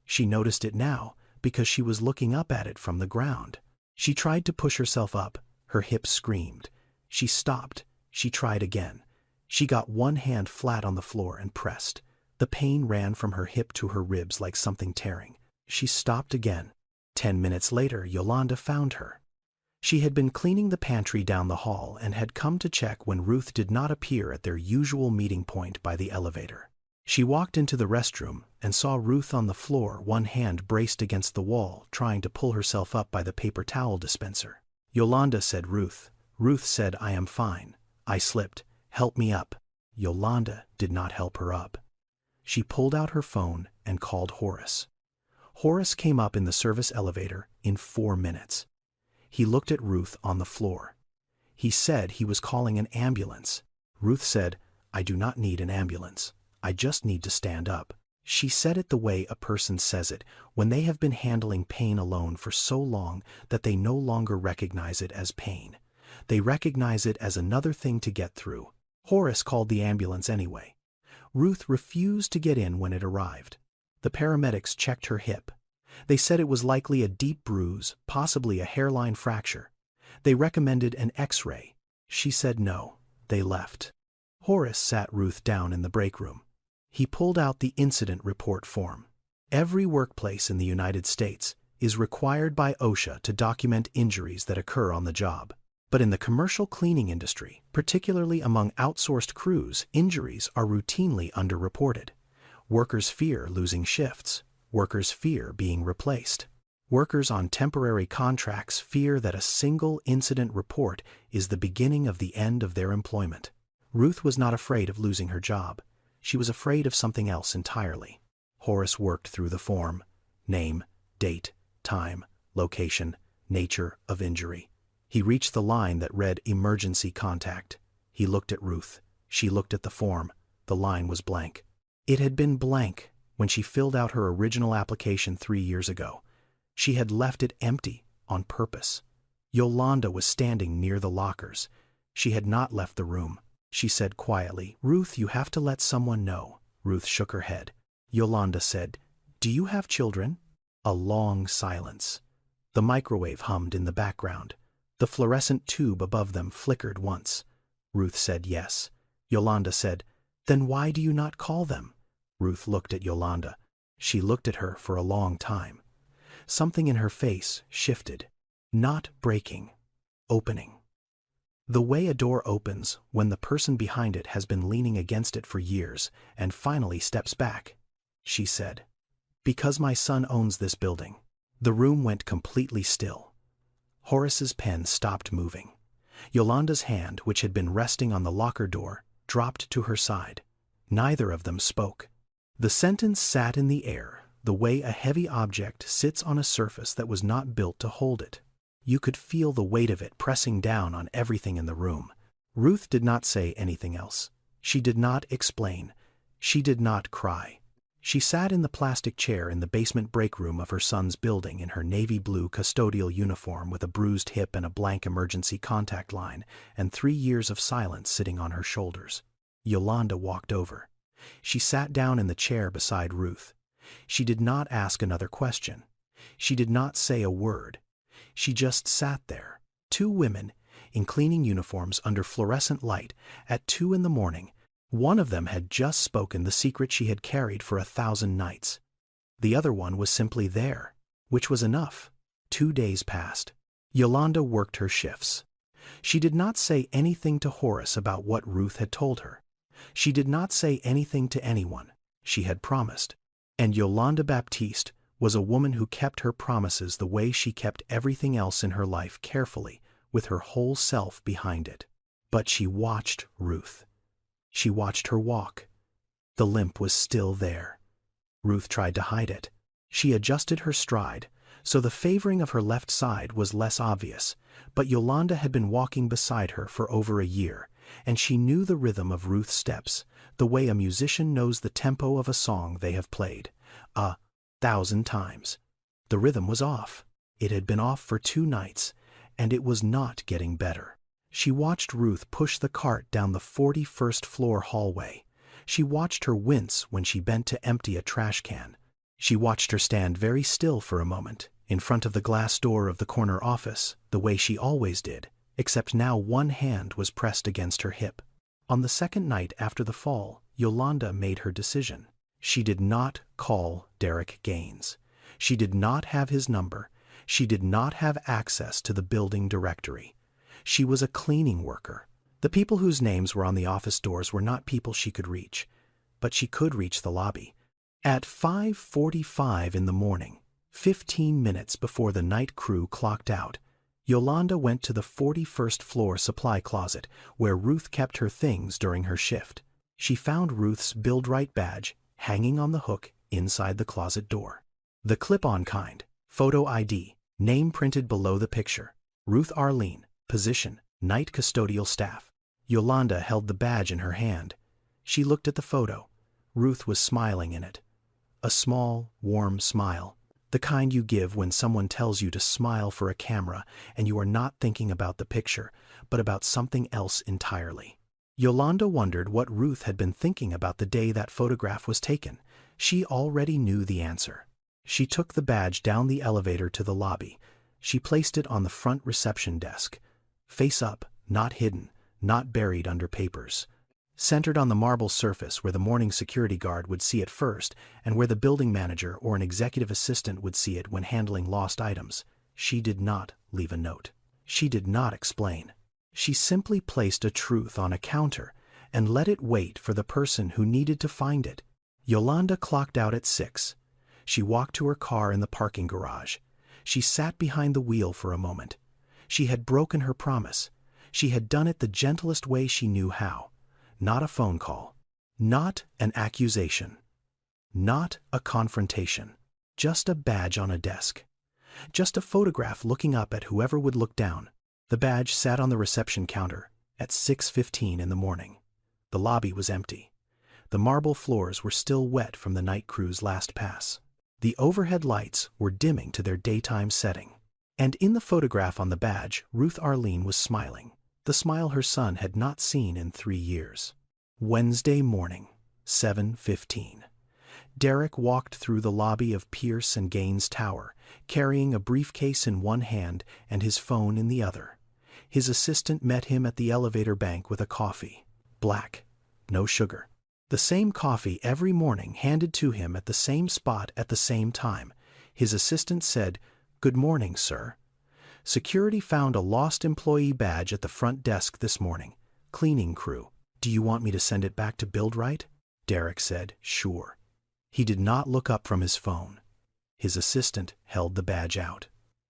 She noticed it now because she was looking up at it from the ground. She tried to push herself up. Her hips screamed. She stopped. She tried again. She got one hand flat on the floor and pressed. The pain ran from her hip to her ribs like something tearing. She stopped again. 10 minutes later, Yolanda found her. She had been cleaning the pantry down the hall and had come to check when Ruth did not appear at their usual meeting point by the elevator. She walked into the restroom and saw Ruth on the floor, one hand braced against the wall, trying to pull herself up by the paper towel dispenser. Yolanda said, "Ruth." Ruth said, "I am fine. I slipped. Help me up." Yolanda did not help her up. She pulled out her phone and called Horace. Horace came up in the service elevator in 4 minutes. He looked at Ruth on the floor. He said he was calling an ambulance. Ruth said, "I do not need an ambulance. I just need to stand up." She said it the way a person says it when they have been handling pain alone for so long that they no longer recognize it as pain. They recognize it as another thing to get through. Horace called the ambulance anyway. Ruth refused to get in when it arrived. The paramedics checked her hip. They said it was likely a deep bruise, possibly a hairline fracture. They recommended an X-ray. She said no. They left. Horace sat Ruth down in the break room. He pulled out the incident report form. Every workplace in the United States is required by OSHA to document injuries that occur on the job. But in the commercial cleaning industry, particularly among outsourced crews, injuries are routinely underreported. Workers fear losing shifts. Workers fear being replaced. Workers on temporary contracts fear that a single incident report is the beginning of the end of their employment. Ruth was not afraid of losing her job. She was afraid of something else entirely. Horace worked through the form: name, date, time, location, nature of injury. He reached the line that read emergency contact. He looked at Ruth. She looked at the form. The line was blank. It had been blank when she filled out her original application 3 years ago. She had left it empty on purpose. Yolanda was standing near the lockers. She had not left the room. She said quietly, "Ruth, you have to let someone know." Ruth shook her head. Yolanda said, "Do you have children?" A long silence. The microwave hummed in the background. The fluorescent tube above them flickered once. Ruth said yes. Yolanda said, "Then why do you not call them?" Ruth looked at Yolanda. She looked at her for a long time. Something in her face shifted. Not breaking. Opening. The way a door opens when the person behind it has been leaning against it for years and finally steps back. She said, "Because my son owns this building." The room went completely still. Horace's pen stopped moving. Yolanda's hand, which had been resting on the locker door, dropped to her side. Neither of them spoke. The sentence sat in the air, the way a heavy object sits on a surface that was not built to hold it. You could feel the weight of it pressing down on everything in the room. Ruth did not say anything else. She did not explain. She did not cry. She sat in the plastic chair in the basement break room of her son's building in her navy blue custodial uniform with a bruised hip and a blank emergency contact line, and 3 years of silence sitting on her shoulders. Yolanda walked over. She sat down in the chair beside Ruth. She did not ask another question. She did not say a word. She just sat there. 2 women in cleaning uniforms under fluorescent light at 2 in the morning. One of them had just spoken the secret she had carried for 1,000 nights. The other one was simply there, which was enough. 2 days passed. Yolanda worked her shifts. She did not say anything to Horace about what Ruth had told her. She did not say anything to anyone. She had promised. And Yolanda Baptiste was a woman who kept her promises the way she kept everything else in her life, carefully, with her whole self behind it. But she watched Ruth. She watched her walk. The limp was still there. Ruth tried to hide it. She adjusted her stride, so the favoring of her left side was less obvious, but Yolanda had been walking beside her for over a year, and she knew the rhythm of Ruth's steps, the way a musician knows the tempo of a song they have played 1,000 times. The rhythm was off. It had been off for 2 nights, and it was not getting better. She watched Ruth push the cart down the 41st floor hallway. She watched her wince when she bent to empty a trash can. She watched her stand very still for a moment, in front of the glass door of the corner office, the way she always did, except now one hand was pressed against her hip. On the second night after the fall, Yolanda made her decision. She did not call Derek Gaines. She did not have his number. She did not have access to the building directory. She was a cleaning worker. The people whose names were on the office doors were not people she could reach, but she could reach the lobby. At 5:45 in the morning, 15 minutes before the night crew clocked out, Yolanda went to the 41st floor supply closet where Ruth kept her things during her shift. She found Ruth's Build-Right badge hanging on the hook inside the closet door. The clip-on kind, photo ID, name printed below the picture. Ruth Arlene, position, night custodial staff. Yolanda held the badge in her hand. She looked at the photo. Ruth was smiling in it. A small, warm smile. The kind you give when someone tells you to smile for a camera and you are not thinking about the picture, but about something else entirely. Yolanda wondered what Ruth had been thinking about the day that photograph was taken. She already knew the answer. She took the badge down the elevator to the lobby. She placed it on the front reception desk. Face up, not hidden, not buried under papers. Centered on the marble surface where the morning security guard would see it first and where the building manager or an executive assistant would see it when handling lost items. She did not leave a note. She did not explain. She simply placed a truth on a counter and let it wait for the person who needed to find it. Yolanda clocked out at 6. She walked to her car in the parking garage. She sat behind the wheel for a moment. She had broken her promise. She had done it the gentlest way she knew how. Not a phone call. Not an accusation. Not a confrontation. Just a badge on a desk. Just a photograph looking up at whoever would look down. The badge sat on the reception counter at 6:15 in the morning. The lobby was empty. The marble floors were still wet from the night crew's last pass. The overhead lights were dimming to their daytime setting. And in the photograph on the badge, Ruth Arlene was smiling. The smile her son had not seen in 3 years. Wednesday morning, 7:15. Derek walked through the lobby of Pierce and Gaines Tower, carrying a briefcase in one hand and his phone in the other. His assistant met him at the elevator bank with a coffee. Black, no sugar. The same coffee every morning handed to him at the same spot at the same time. His assistant said, "Good morning, sir. Security found a lost employee badge at the front desk this morning. Cleaning crew. Do you want me to send it back to Build-Right?" Derek said, "Sure." He did not look up from his phone. His assistant held the badge out.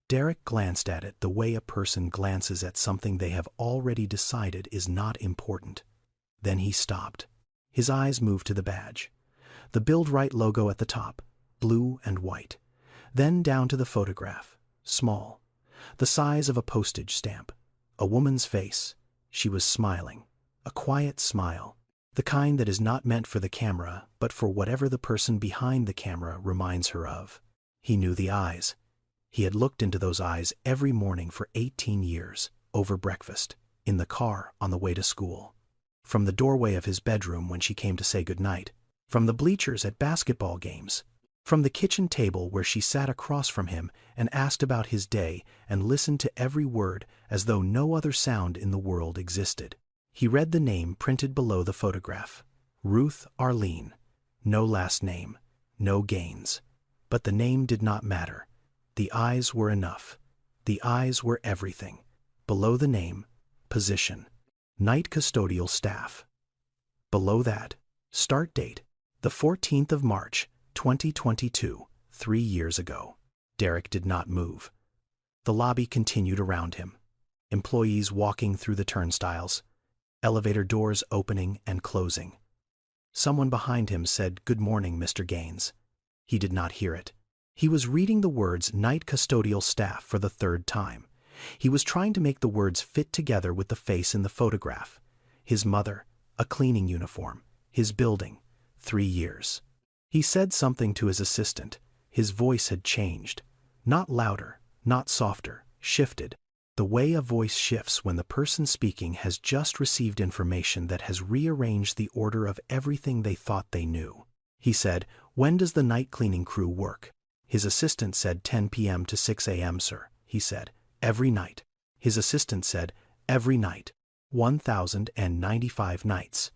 Derek glanced at it the way a person glances at something they have already decided is not important. Then he stopped. His eyes moved to the badge. The Build-Right logo at the top, blue and white. Then down to the photograph, small. The size of a postage stamp. A woman's face. She was smiling. A quiet smile. The kind that is not meant for the camera, but for whatever the person behind the camera reminds her of. He knew the eyes. He had looked into those eyes every morning for 18 years, over breakfast, in the car on the way to school. From the doorway of his bedroom when she came to say goodnight. From the bleachers at basketball games. From the kitchen table where she sat across from him and asked about his day and listened to every word as though no other sound in the world existed. He read the name printed below the photograph. Ruth Arlene. No last name. No Gaines. But the name did not matter. The eyes were enough. The eyes were everything. Below the name, position. Night custodial staff. Below that, start date, the 14th of March, 2022, 3 years ago. Derek did not move. The lobby continued around him. Employees walking through the turnstiles. Elevator doors opening and closing. Someone behind him said, "Good morning, Mr. Gaines." He did not hear it. He was reading the words night custodial staff for the 3rd time. He was trying to make the words fit together with the face in the photograph. His mother, a cleaning uniform, his building, 3 years. He said something to his assistant. His voice had changed. Not louder, not softer, shifted. The way a voice shifts when the person speaking has just received information that has rearranged the order of everything they thought they knew. He said, "When does the night cleaning crew work?" His assistant said 10 p.m. to 6 a.m., sir. He said, "Every night." His assistant said, "Every night. 1,095 nights."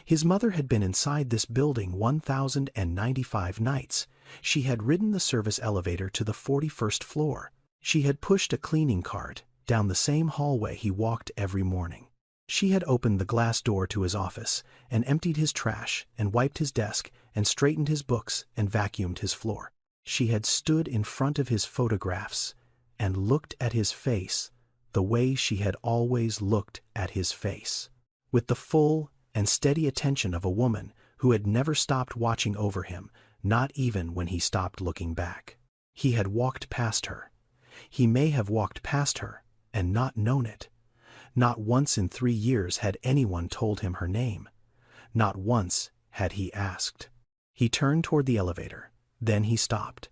His mother had been inside this building 1,095 nights. She had ridden the service elevator to the 41st floor. She had pushed a cleaning cart down the same hallway he walked every morning. She had opened the glass door to his office and emptied his trash and wiped his desk and straightened his books and vacuumed his floor. She had stood in front of his photographs and looked at his face the way she had always looked at his face, with the full and steady attention of a woman who had never stopped watching over him, not even when he stopped looking back. He had walked past her. He may have walked past her and not known it. Not once in 3 years had anyone told him her name. Not once had he asked. He turned toward the elevator. Then he stopped.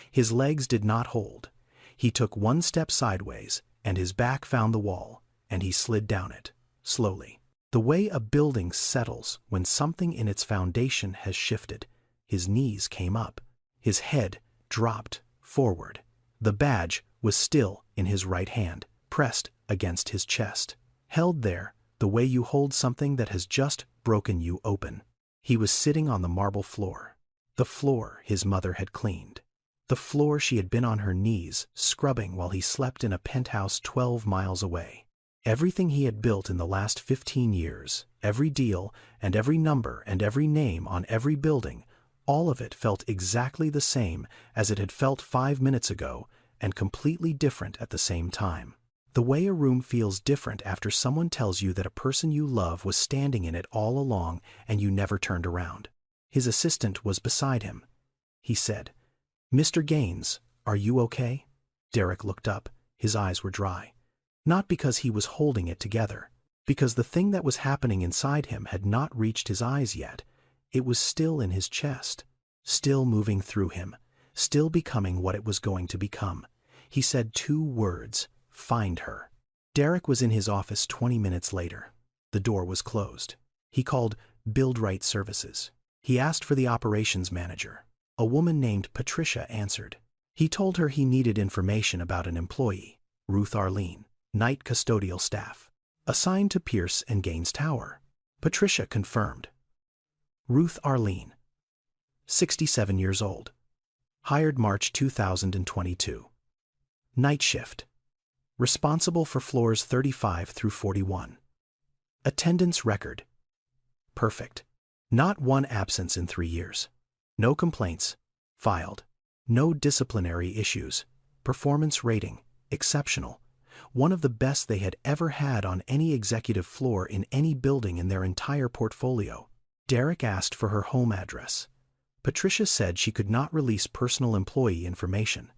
His legs did not hold. He took 1 step sideways, and his back found the wall, and he slid down it, slowly. The way a building settles when something in its foundation has shifted. His knees came up. His head dropped forward. The badge was still in his right hand, pressed against his chest, held there the way you hold something that has just broken you open. He was sitting on the marble floor, the floor his mother had cleaned, the floor she had been on her knees scrubbing while he slept in a penthouse 12 miles away. Everything he had built in the last 15 years, every deal and every number and every name on every building, all of it felt exactly the same as it had felt 5 minutes ago, and completely different at the same time. The way a room feels different after someone tells you that a person you love was standing in it all along and you never turned around. His assistant was beside him. He said, "Mr. Gaines, are you okay?" Derek looked up. His eyes were dry. Not because he was holding it together, because the thing that was happening inside him had not reached his eyes yet. It was still in his chest, still moving through him, still becoming what it was going to become. He said 2 words, "Find her." Derek was in his office 20 minutes later. The door was closed. He called Build-Right Services. He asked for the operations manager. A woman named Patricia answered. He told her he needed information about an employee, Ruth Arlene, night custodial staff, assigned to Pierce and Gaines Tower. Patricia confirmed. Ruth Arlene, 67 years old. Hired March 2022. Night shift. Responsible for floors 35 through 41. Attendance record. Perfect. Not 1 absence in 3 years. No complaints filed. No disciplinary issues. Performance rating, exceptional. One of the best they had ever had on any executive floor in any building in their entire portfolio. Derek asked for her home address. Patricia said she could not release personal employee information.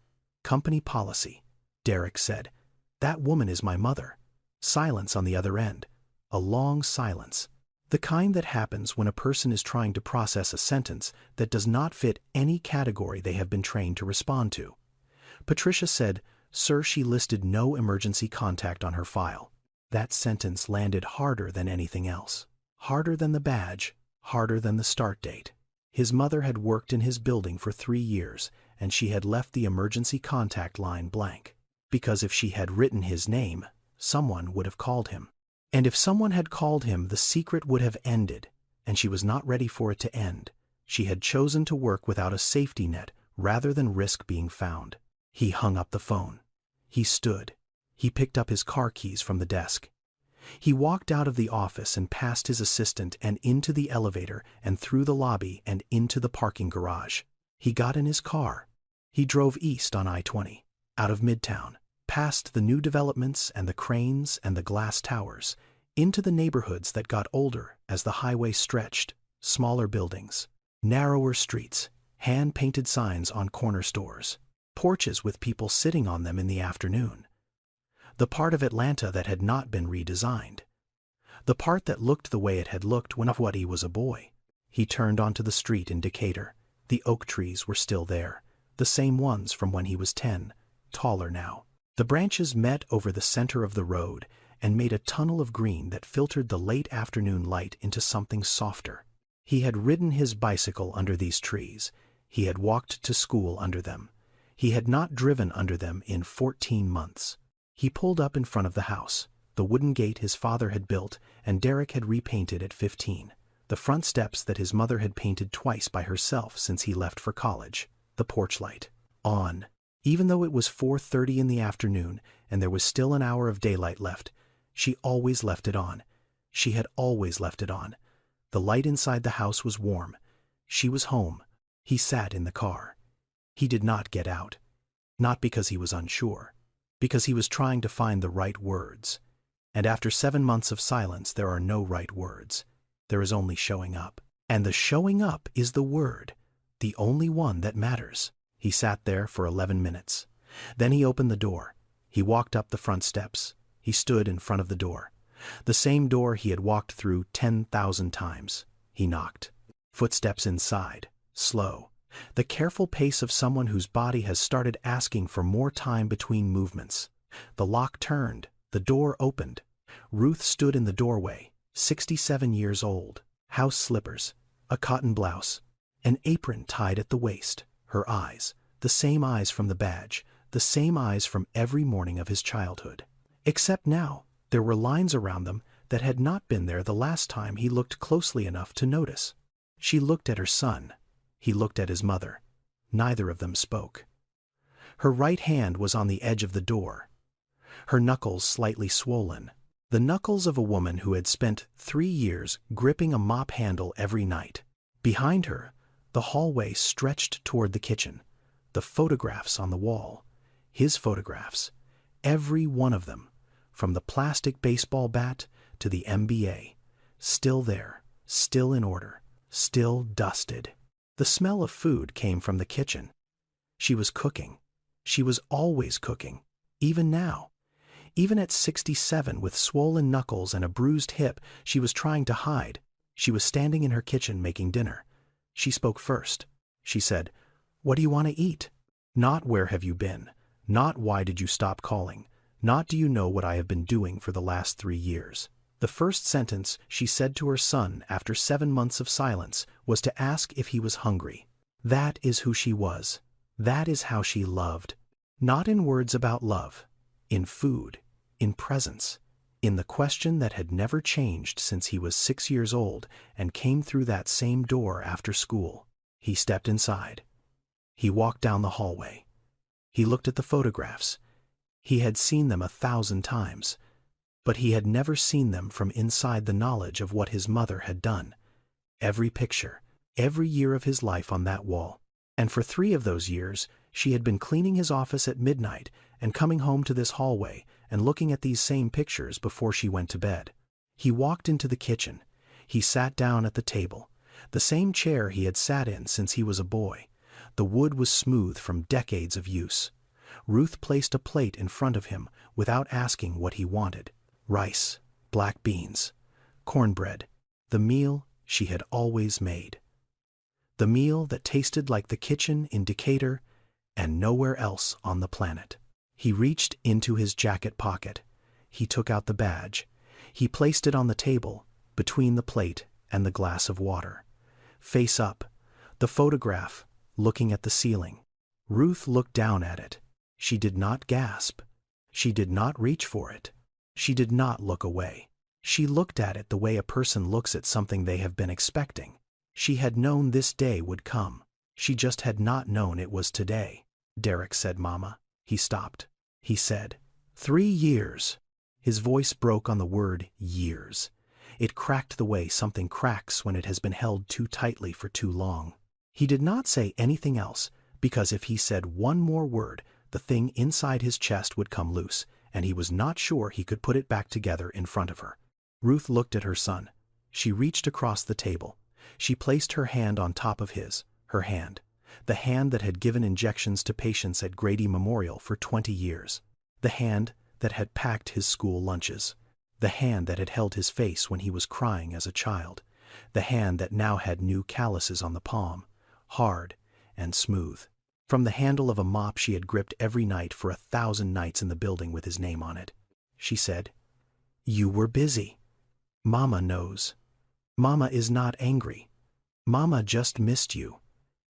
Company policy. Derek said, "That woman is my mother." Silence on the other end. A long silence. The kind that happens when a person is trying to process a sentence that does not fit any category they have been trained to respond to. Patricia said, "Sir, she listed no emergency contact on her file." That sentence landed harder than anything else. Harder than the badge, harder than the start date. His mother had worked in his building for 3 years, and she had left the emergency contact line blank. Because if she had written his name, someone would have called him. And if someone had called him, the secret would have ended, and she was not ready for it to end. She had chosen to work without a safety net rather than risk being found. He hung up the phone. He stood. He picked up his car keys from the desk. He walked out of the office and past his assistant and into the elevator and through the lobby and into the parking garage. He got in his car. He drove east on I-20, out of Midtown, past the new developments and the cranes and the glass towers, into the neighborhoods that got older as the highway stretched, smaller buildings, narrower streets, hand-painted signs on corner stores, porches with people sitting on them in the afternoon. The part of Atlanta that had not been redesigned. The part that looked the way it had looked when he was a boy. He turned onto the street in Decatur. The oak trees were still there, the same ones from when he was 10, taller now. The branches met over the center of the road and made a tunnel of green that filtered the late afternoon light into something softer. He had ridden his bicycle under these trees. He had walked to school under them. He had not driven under them in 14 months. He pulled up in front of the house, the wooden gate his father had built and Derek had repainted at 15, the front steps that his mother had painted twice by herself since he left for college. the porch light. On. Even though it was 4:30 in the afternoon and there was still an hour of daylight left, she always left it on. She had always left it on. The light inside the house was warm. She was home. He sat in the car. He did not get out. Not because he was unsure. Because he was trying to find the right words. And after 7 months of silence, there are no right words. There is only showing up. And the showing up is the word, the only one that matters. He sat there for 11 minutes. Then he opened the door. He walked up the front steps. He stood in front of the door. The same door he had walked through 10,000 times. He knocked. Footsteps inside, slow. The careful pace of someone whose body has started asking for more time between movements. The lock turned. The door opened. Ruth stood in the doorway, 67 years old. House slippers, a cotton blouse, an apron tied at the waist. Her eyes, the same eyes from the badge, the same eyes from every morning of his childhood. Except now, there were lines around them that had not been there the last time he looked closely enough to notice. She looked at her son. He looked at his mother. Neither of them spoke. Her right hand was on the edge of the door. Her knuckles slightly swollen. The knuckles of a woman who had spent 3 years gripping a mop handle every night. Behind her, the hallway stretched toward the kitchen. The photographs on the wall. His photographs. Every one of them. From the plastic baseball bat to the MBA. Still there. Still in order. Still dusted. The smell of food came from the kitchen. She was cooking. She was always cooking. Even now. Even at 67 with swollen knuckles and a bruised hip, she was trying to hide. She was standing in her kitchen making dinner. She spoke first. She said, "What do you want to eat?" Not "Where have you been?" Not "Why did you stop calling?" Not "Do you know what I have been doing for the last 3 years?" The first sentence she said to her son after 7 months of silence was to ask if he was hungry. That is who she was. That is how she loved. Not in words about love. In food. In presence. In the question that had never changed since he was 6 years old and came through that same door after school. He stepped inside. He walked down the hallway. He looked at the photographs. He had seen them 1,000 times. But he had never seen them from inside the knowledge of what his mother had done. Every picture, every year of his life on that wall. And for 3 of those years, she had been cleaning his office at midnight and coming home to this hallway and looking at these same pictures before she went to bed. He walked into the kitchen. He sat down at the table, the same chair he had sat in since he was a boy. The wood was smooth from decades of use. Ruth placed a plate in front of him without asking what he wanted. Rice, black beans, cornbread, the meal she had always made. The meal that tasted like the kitchen in Decatur and nowhere else on the planet. He reached into his jacket pocket. He took out the badge. He placed it on the table, between the plate and the glass of water. Face up, the photograph, looking at the ceiling. Ruth looked down at it. She did not gasp. She did not reach for it. She did not look away. She looked at it the way a person looks at something they have been expecting. She had known this day would come. She just had not known it was today. Derek said, "Mama." He stopped. He said, 3 years. His voice broke on the word years. It cracked the way something cracks when it has been held too tightly for too long. He did not say anything else, because if he said one more word, the thing inside his chest would come loose, and he was not sure he could put it back together in front of her. Ruth looked at her son. She reached across the table. She placed her hand on top of his, her hand. The hand that had given injections to patients at Grady Memorial for 20 years. The hand that had packed his school lunches. The hand that had held his face when he was crying as a child. The hand that now had new calluses on the palm, hard and smooth. From the handle of a mop she had gripped every night for 1,000 nights in the building with his name on it. She said, "You were busy. Mama knows. Mama is not angry. Mama just missed you.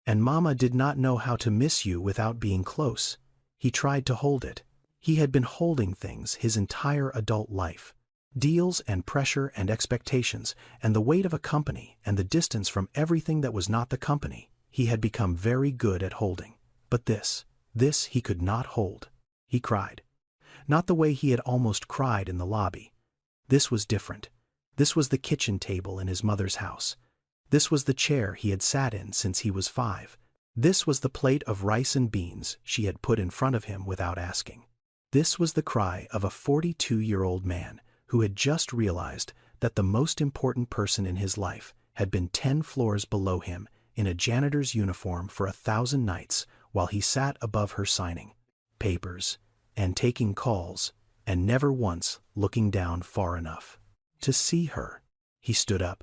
And Mama did not know how to miss you without being close." He tried to hold it. He had been holding things his entire adult life. Deals and pressure and expectations and the weight of a company and the distance from everything that was not the company. He had become very good at holding. But this he could not hold. He cried. Not the way he had almost cried in the lobby. This was different. This was the kitchen table in his mother's house. This was the chair he had sat in since he was 5. This was the plate of rice and beans she had put in front of him without asking. This was the cry of a 42-year-old man who had just realized that the most important person in his life had been 10 floors below him in a janitor's uniform for 1,000 nights while he sat above her signing papers and taking calls and never once looking down far enough to see her. He stood up.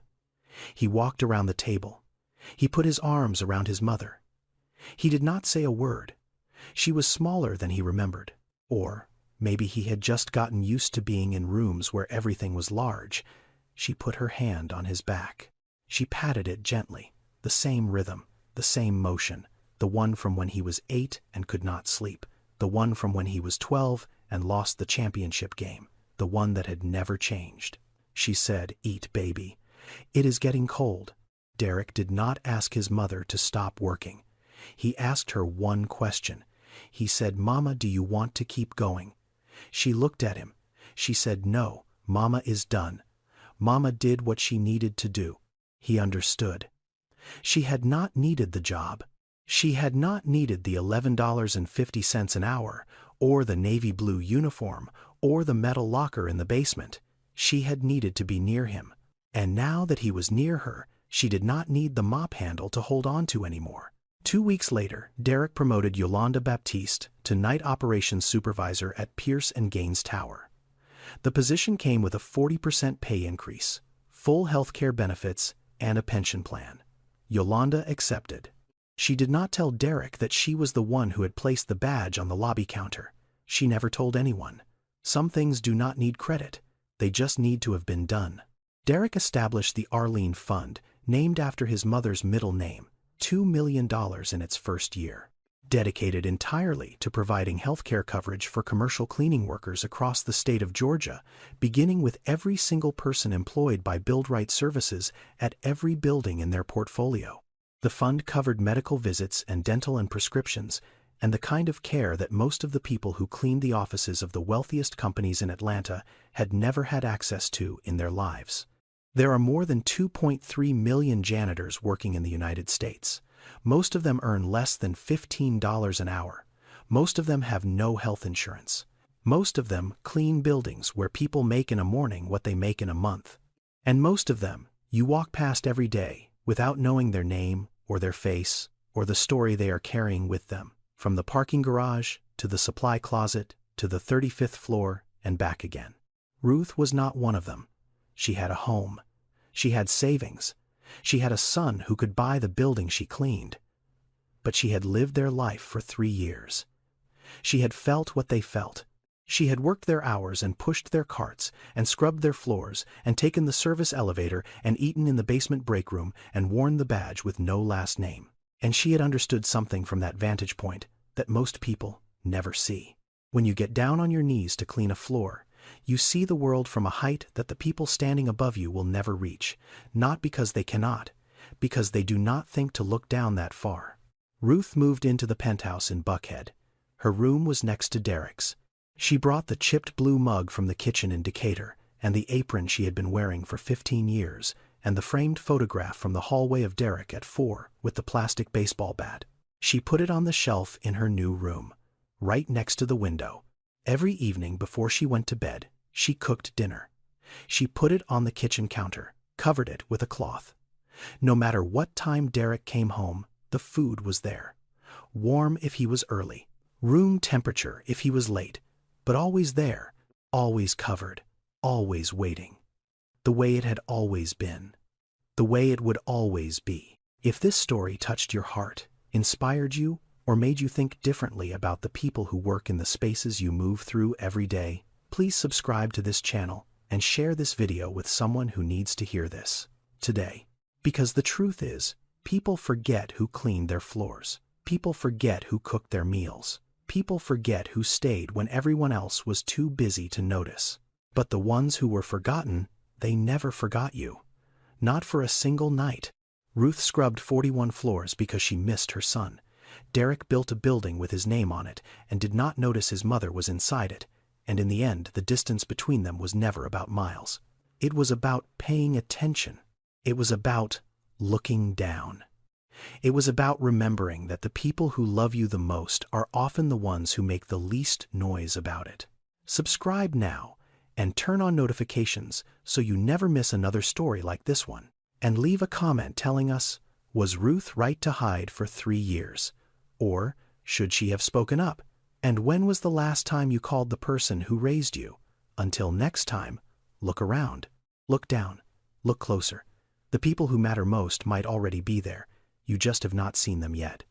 He walked around the table. He put his arms around his mother. He did not say a word. She was smaller than he remembered. Or maybe he had just gotten used to being in rooms where everything was large. She put her hand on his back. She patted it gently, the same rhythm, the same motion, the one from when he was 8 and could not sleep, the one from when he was 12 and lost the championship game, the one that had never changed. She said, "Eat, baby. It is getting cold." Derek did not ask his mother to stop working. He asked her one question. He said, "Mama, do you want to keep going?" She looked at him. She said, "No, Mama is done." Mama did what she needed to do. He understood. She had not needed the job. She had not needed the $11.50 an hour, or the navy blue uniform, or the metal locker in the basement. She had needed to be near him. And now that he was near her, she did not need the mop handle to hold on to anymore. 2 weeks later, Derek promoted Yolanda Baptiste to night operations supervisor at Pierce & Gaines Tower. The position came with a 40% pay increase, full health care benefits, and a pension plan. Yolanda accepted. She did not tell Derek that she was the one who had placed the badge on the lobby counter. She never told anyone. Some things do not need credit. They just need to have been done. Derek established the Arlene Fund, named after his mother's middle name, $2 million in its first year. Dedicated entirely to providing health care coverage for commercial cleaning workers across the state of Georgia, beginning with every single person employed by BuildRight Services at every building in their portfolio. The fund covered medical visits and dental and prescriptions, and the kind of care that most of the people who cleaned the offices of the wealthiest companies in Atlanta had never had access to in their lives. There are more than 2.3 million janitors working in the United States. Most of them earn less than $15 an hour. Most of them have no health insurance. Most of them clean buildings where people make in a morning what they make in a month. And most of them, you walk past every day without knowing their name or their face or the story they are carrying with them, from the parking garage to the supply closet to the 35th floor and back again. Ruth was not one of them. She had a home. She had savings. She had a son who could buy the building she cleaned. But she had lived their life for 3 years. She had felt what they felt. She had worked their hours and pushed their carts and scrubbed their floors and taken the service elevator and eaten in the basement break room and worn the badge with no last name. And she had understood something from that vantage point that most people never see. When you get down on your knees to clean a floor, you see the world from a height that the people standing above you will never reach, not because they cannot, because they do not think to look down that far. Ruth moved into the penthouse in Buckhead. Her room was next to Derek's. She brought the chipped blue mug from the kitchen in Decatur, and the apron she had been wearing for 15 years, and the framed photograph from the hallway of Derek at 4 with the plastic baseball bat. She put it on the shelf in her new room, right next to the window. Every evening before she went to bed, she cooked dinner. She put it on the kitchen counter, covered it with a cloth. No matter what time Derek came home, the food was there. Warm if he was early, room temperature if he was late, but always there, always covered, always waiting. The way it had always been. The way it would always be. If this story touched your heart, inspired you, or made you think differently about the people who work in the spaces you move through every day, please subscribe to this channel and share this video with someone who needs to hear this today. Because the truth is, people forget who cleaned their floors. People forget who cooked their meals. People forget who stayed when everyone else was too busy to notice. But the ones who were forgotten, they never forgot you. Not for a single night. Ruth scrubbed 41 floors because she missed her son. Derek built a building with his name on it and did not notice his mother was inside it, and in the end the distance between them was never about miles. It was about paying attention. It was about looking down. It was about remembering that the people who love you the most are often the ones who make the least noise about it. Subscribe now and turn on notifications so you never miss another story like this one. And leave a comment telling us, was Ruth right to hide for 3 years? Or should she have spoken up? And when was the last time you called the person who raised you? Until next time, look around, look down, look closer. The people who matter most might already be there. You just have not seen them yet.